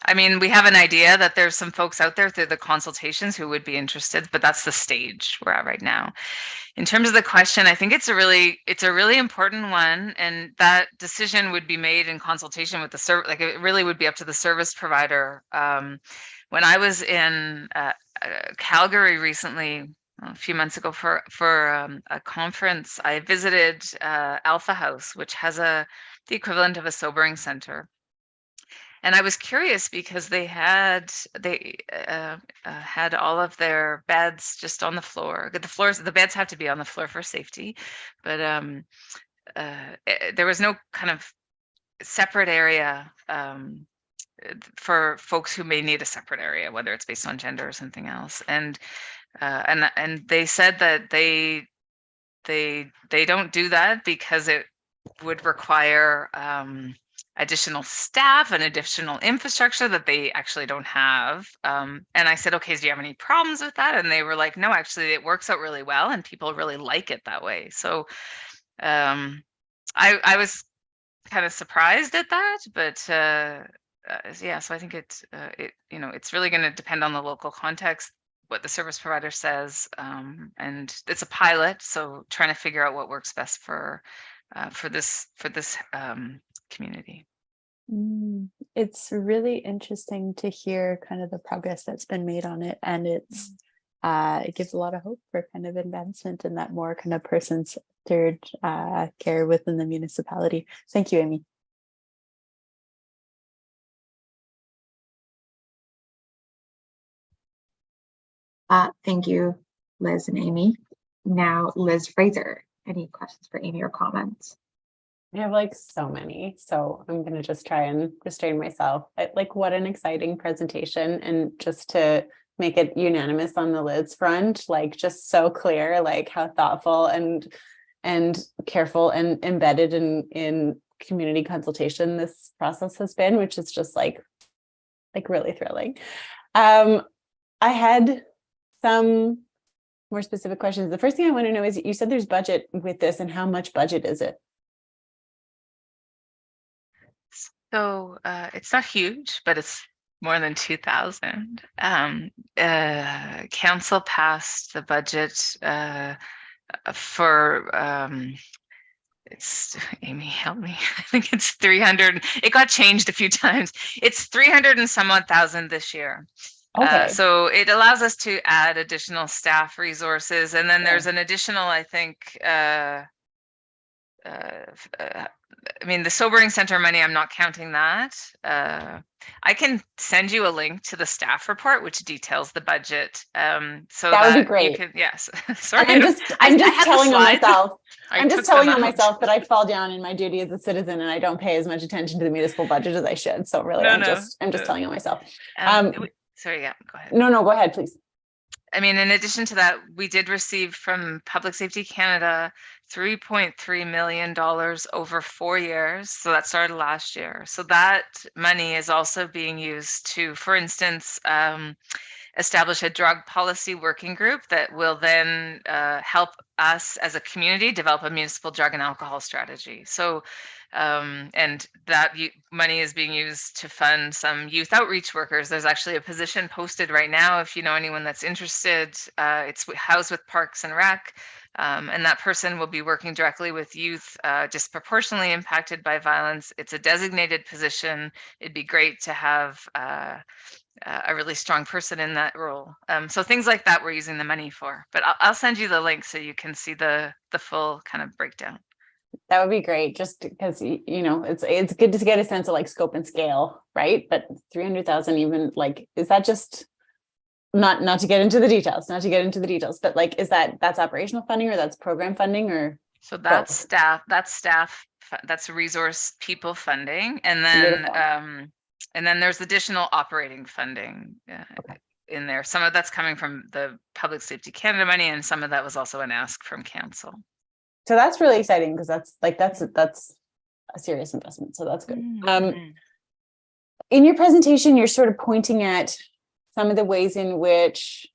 I mean, we have an idea that there's some folks out there through the consultations who would be interested, but that's the stage we're at right now. In terms of the question, I think it's a really important one, and that decision would be made in consultation with the service. Like, it really would be up to the service provider. When I was in Calgary recently, a few months ago for a conference, I visited Alpha House, which has the equivalent of a sobering center. And I was curious because they had had all of their beds just on the floor. The beds have to be on the floor for safety, but there was no kind of separate area for folks who may need a separate area, whether it's based on gender or something else. And they said that they don't do that because it would require additional staff and additional infrastructure that they actually don't have. And I said, okay, do you have any problems with that? And they were like, no, actually it works out really well and people really like it that way. So I was kind of surprised at that, but yeah, so I think it's really going to depend on the local context, what the service provider says, and it's a pilot, so trying to figure out what works best for this community. It's really interesting to hear kind of the progress that's been made on it, and it gives a lot of hope for kind of advancement in that more kind of person-centered care within the municipality. Thank you, Amy. Thank you, Liz and Amy. Now, Liz Fraser, any questions for Amy or comments? I have like so many, so I'm going to just try and restrain myself. Like, what an exciting presentation, and just to make it unanimous on the Liz front, like just so clear, like how thoughtful and careful and embedded in community consultation this process has been, which is just like really thrilling. I had some more specific questions. The first thing I want to know is, you said there's budget with this, and how much budget is it? So it's not huge, but it's more than 2,000. Council passed the budget for it's, Amy, help me. I think it's 300. It got changed a few times. It's 300 and some odd thousand this year. Okay. So it allows us to add additional staff resources, and then there's an additional, I think, I mean, the sobering center money, I'm not counting that. I can send you a link to the staff report, which details the budget. So that would be great. You can, yes. Sorry. And I'm just telling on myself. I'm just telling on myself that I fall down in my duty as a citizen, and I don't pay as much attention to the municipal budget as I should. So really, I'm just telling on myself. Sorry, yeah, go ahead. No, go ahead, please. I mean, in addition to that, we did receive from Public Safety Canada $3.3 million over 4 years. So that started last year. So that money is also being used to, for instance, establish a drug policy working group that will then help us as a community develop a municipal drug and alcohol strategy. So and that money is being used to fund some youth outreach workers. There's actually a position posted right now, if you know anyone that's interested. It's housed with Parks and Rec, and that person will be working directly with youth disproportionately impacted by violence. It's a designated position. It'd be great to have a really strong person in that role. So things like that we're using the money for. But I'll send you the link so you can see the full kind of breakdown. That would be great, just because, you know, it's good to get a sense of like scope and scale, right? But 300,000, even like, is that just not to get into the details, but like, that's operational funding, or that's program funding, or? So that's staff, that's resource people funding. And then there's additional operating funding in there. Some of that's coming from the Public Safety Canada money, and some of that was also an ask from council. So that's really exciting, because that's a serious investment. So that's good. Mm-hmm. In your presentation, you're sort of pointing at some of the ways in which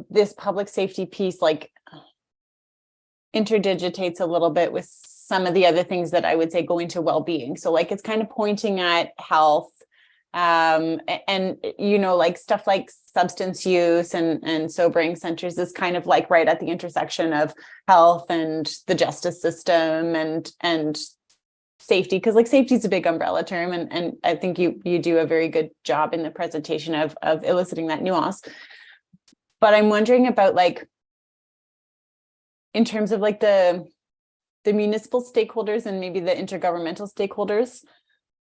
this public safety piece like interdigitates a little bit with some of the other things that I would say go into well-being. So like, it's kind of pointing at health, and you know, like stuff like substance use and sobering centers is kind of like right at the intersection of health and the justice system and safety, because like safety is a big umbrella term, and I think you do a very good job in the presentation of eliciting that nuance. But I'm wondering about, like, in terms of like the municipal stakeholders and maybe the intergovernmental stakeholders,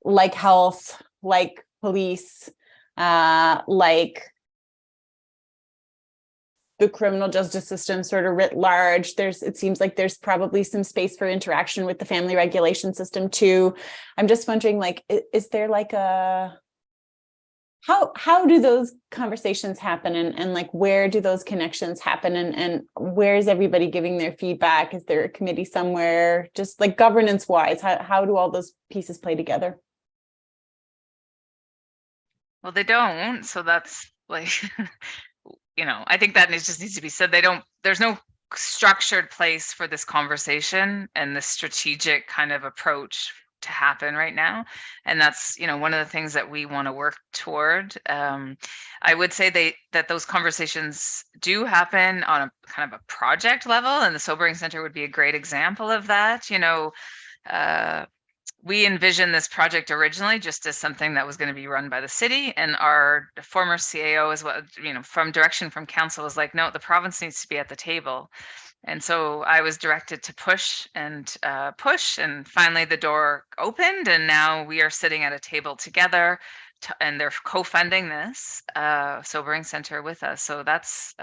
like health, like police, like the criminal justice system sort of writ large. It seems like there's probably some space for interaction with the family regulation system too. I'm just wondering, like, is there like how do those conversations happen, and like where do those connections happen, and where is everybody giving their feedback? Is there a committee somewhere? Just like governance wise, how do all those pieces play together? Well, they don't, so that's like, I think that just needs to be said. There's no structured place for this conversation and this strategic kind of approach to happen right now. And that's, one of the things that we want to work toward. I would say that those conversations do happen on a kind of a project level, and the Sobering Center would be a great example of that. We envisioned this project originally just as something that was going to be run by the city, and our former CAO as well, from direction from council was like, no, the province needs to be at the table. And so I was directed to push, and finally the door opened, and now we are sitting at a table together, and they're co-funding this Sobering Center with us. So that's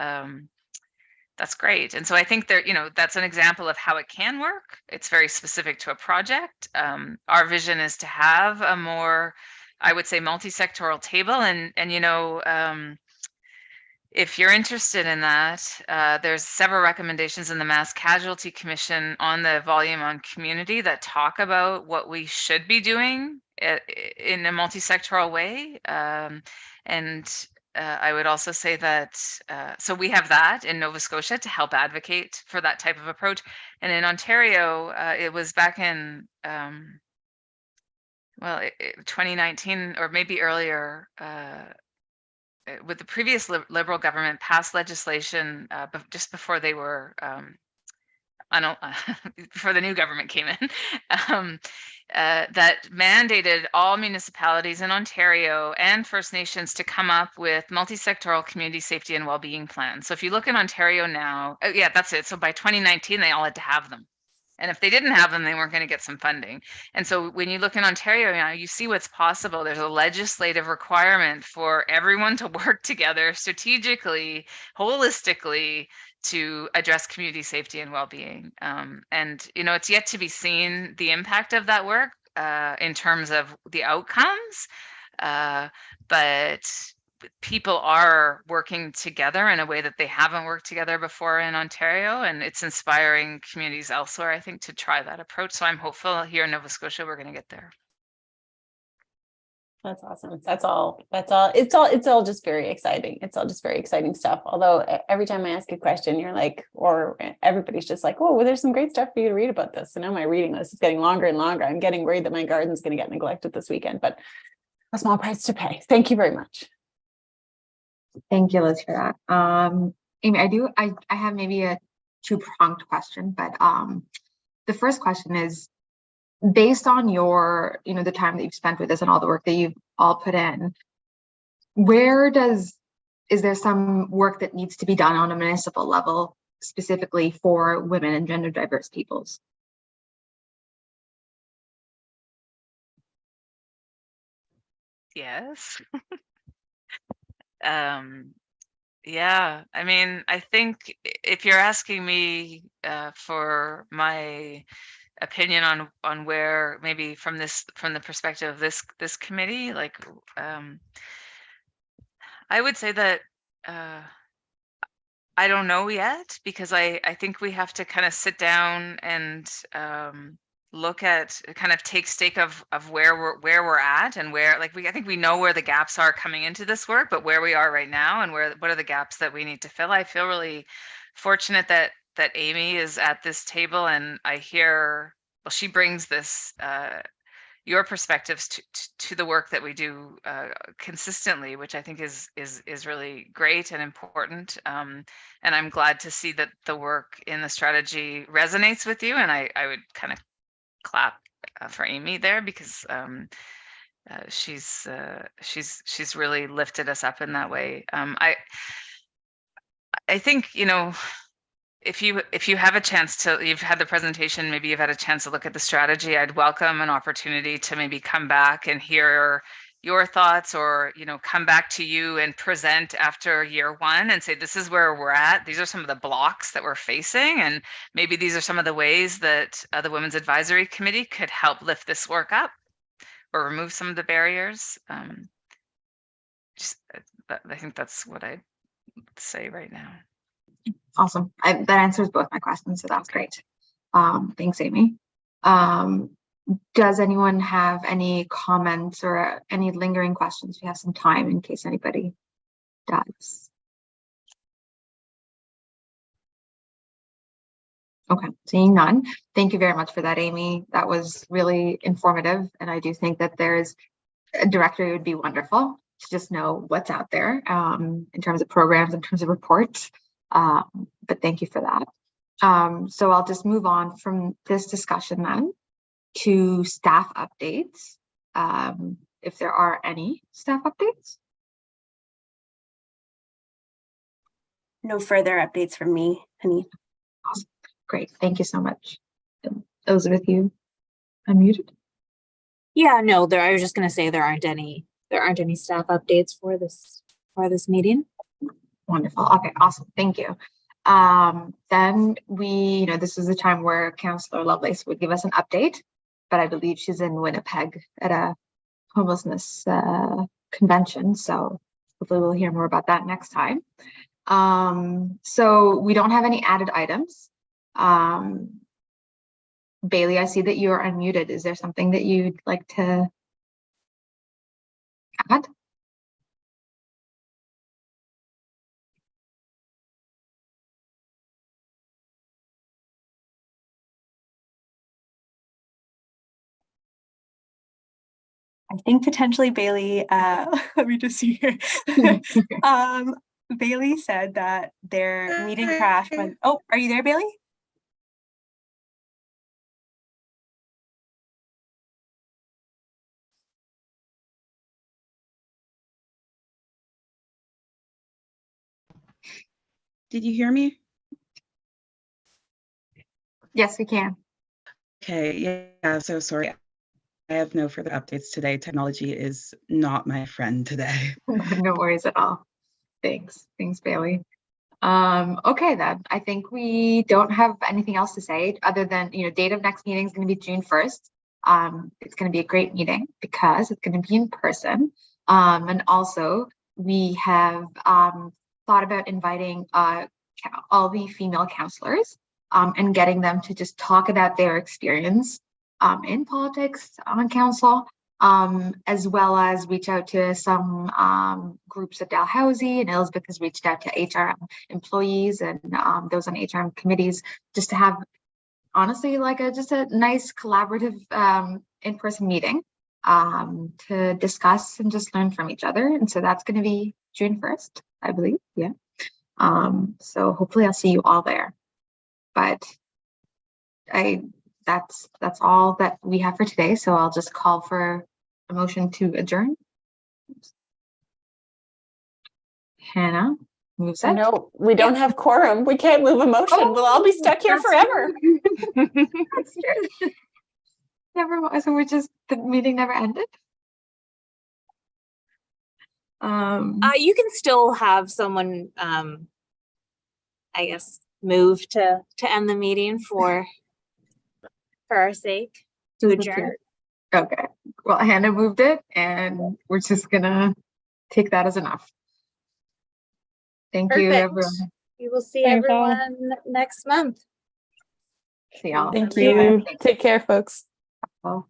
great. And so I think that's an example of how it can work. It's very specific to a project. Our vision is to have a more, I would say, multi-sectoral table. And if you're interested in that, there's several recommendations in the Mass Casualty Commission on the volume on community that talk about what we should be doing in a multi-sectoral way. I would also say that, so we have that in Nova Scotia to help advocate for that type of approach. And in Ontario, it was back in, 2019 or maybe earlier, with the previous Liberal government passed legislation just before they were, before the new government came in, that mandated all municipalities in Ontario and First Nations to come up with multi-sectoral community safety and well-being plans. So if you look in Ontario now, that's it. So by 2019, they all had to have them. And if they didn't have them, they weren't going to get some funding. And so when you look in Ontario now, you see what's possible. There's a legislative requirement for everyone to work together strategically, holistically, to address community safety and well-being. And, it's yet to be seen the impact of that work in terms of the outcomes. But people are working together in a way that they haven't worked together before in Ontario, and it's inspiring communities elsewhere, I think, to try that approach. So I'm hopeful here in Nova Scotia, we're going to get there. That's awesome. That's all. It's all just very exciting. It's all just very exciting stuff. Although every time I ask a question, you're like, or everybody's just like, oh, well, there's some great stuff for you to read about this. So now my reading list is getting longer and longer. I'm getting worried that my garden's going to get neglected this weekend, but a small price to pay. Thank you very much. Thank you, Liz, for that. Amy, I have maybe a two-pronged question, but the first question is, based on your, the time that you've spent with us and all the work that you've all put in, is there some work that needs to be done on a municipal level specifically for women and gender diverse peoples? Yes. Yeah, I mean, I think if you're asking me for my opinion on where, maybe from the perspective of this committee, like, I would say that I don't know yet, because I think we have to kind of sit down and look at, kind of take stake of where we're at, and where, like, I think we know where the gaps are coming into this work, but where we are right now and what are the gaps that we need to fill. I feel really fortunate that Amy is at this table, and I hear, well, she brings this your perspectives to the work that we do consistently, which I think is really great and important. And I'm glad to see that the work in the strategy resonates with you. And I would kind of clap for Amy there, because she's really lifted us up in that way. I think, if you have a chance to, you've had the presentation, maybe you've had a chance to look at the strategy, I'd welcome an opportunity to maybe come back and hear your thoughts, or, you know, come back to you and present after year one and say, this is where we're at. These are some of the blocks that we're facing. And maybe these are some of the ways that the Women's Advisory Committee could help lift this work up or remove some of the barriers. I think that's what I'd say right now. Awesome. That answers both my questions, so that's great. Thanks, Amy. Does anyone have any comments or any lingering questions? We have some time in case anybody does. Okay, seeing none. Thank you very much for that, Amy. That was really informative. And I do think that there's a directory would be wonderful to just know what's out there in terms of programs, in terms of reports. But thank you for that. So I'll just move on from this discussion then to staff updates. If there are any staff updates. No further updates from me, Honey. Awesome. Great, thank you so much. Elizabeth, you unmuted? Yeah, no, I was just gonna say there aren't any staff updates for this meeting. Wonderful. Okay, awesome. Thank you. Then this is the time where Councillor Lovelace would give us an update, but I believe she's in Winnipeg at a homelessness convention. So hopefully we'll hear more about that next time. So we don't have any added items. Bailey, I see that you are unmuted. Is there something that you'd like to add? I think potentially Bailey, let me just see here. Bailey said that their meeting crashed when, oh, are you there, Bailey? Did you hear me? Yes, we can. Okay, yeah, so sorry. I have no further updates today. Technology is not my friend today. No worries at all. Thanks, Bailey. Okay, then I think we don't have anything else to say other than, date of next meeting is going to be June 1st. It's going to be a great meeting because it's going to be in person. And also we have thought about inviting all the female counselors and getting them to just talk about their experience in politics on council, as well as reach out to some groups at Dalhousie, and Elizabeth has reached out to HRM employees and those on HRM committees, just to have, honestly, like just a nice collaborative in-person meeting to discuss and just learn from each other. And so that's going to be June 1st, I believe. Yeah. So hopefully I'll see you all there. But that's all that we have for today. So I'll just call for a motion to adjourn. Hannah moves it. No, we don't have quorum. We can't move a motion. We'll all be stuck here forever. That's true. Never mind. So the meeting never ended. You can still have someone, I guess, move to end the meeting for our sake, to adjourn. Okay. Well, Hannah moved it, and we're just gonna take that as enough. Thank you, Perfect. everyone. We will see Thanks, all. everyone next month. See y'all. Thank you. Take care, folks. Well.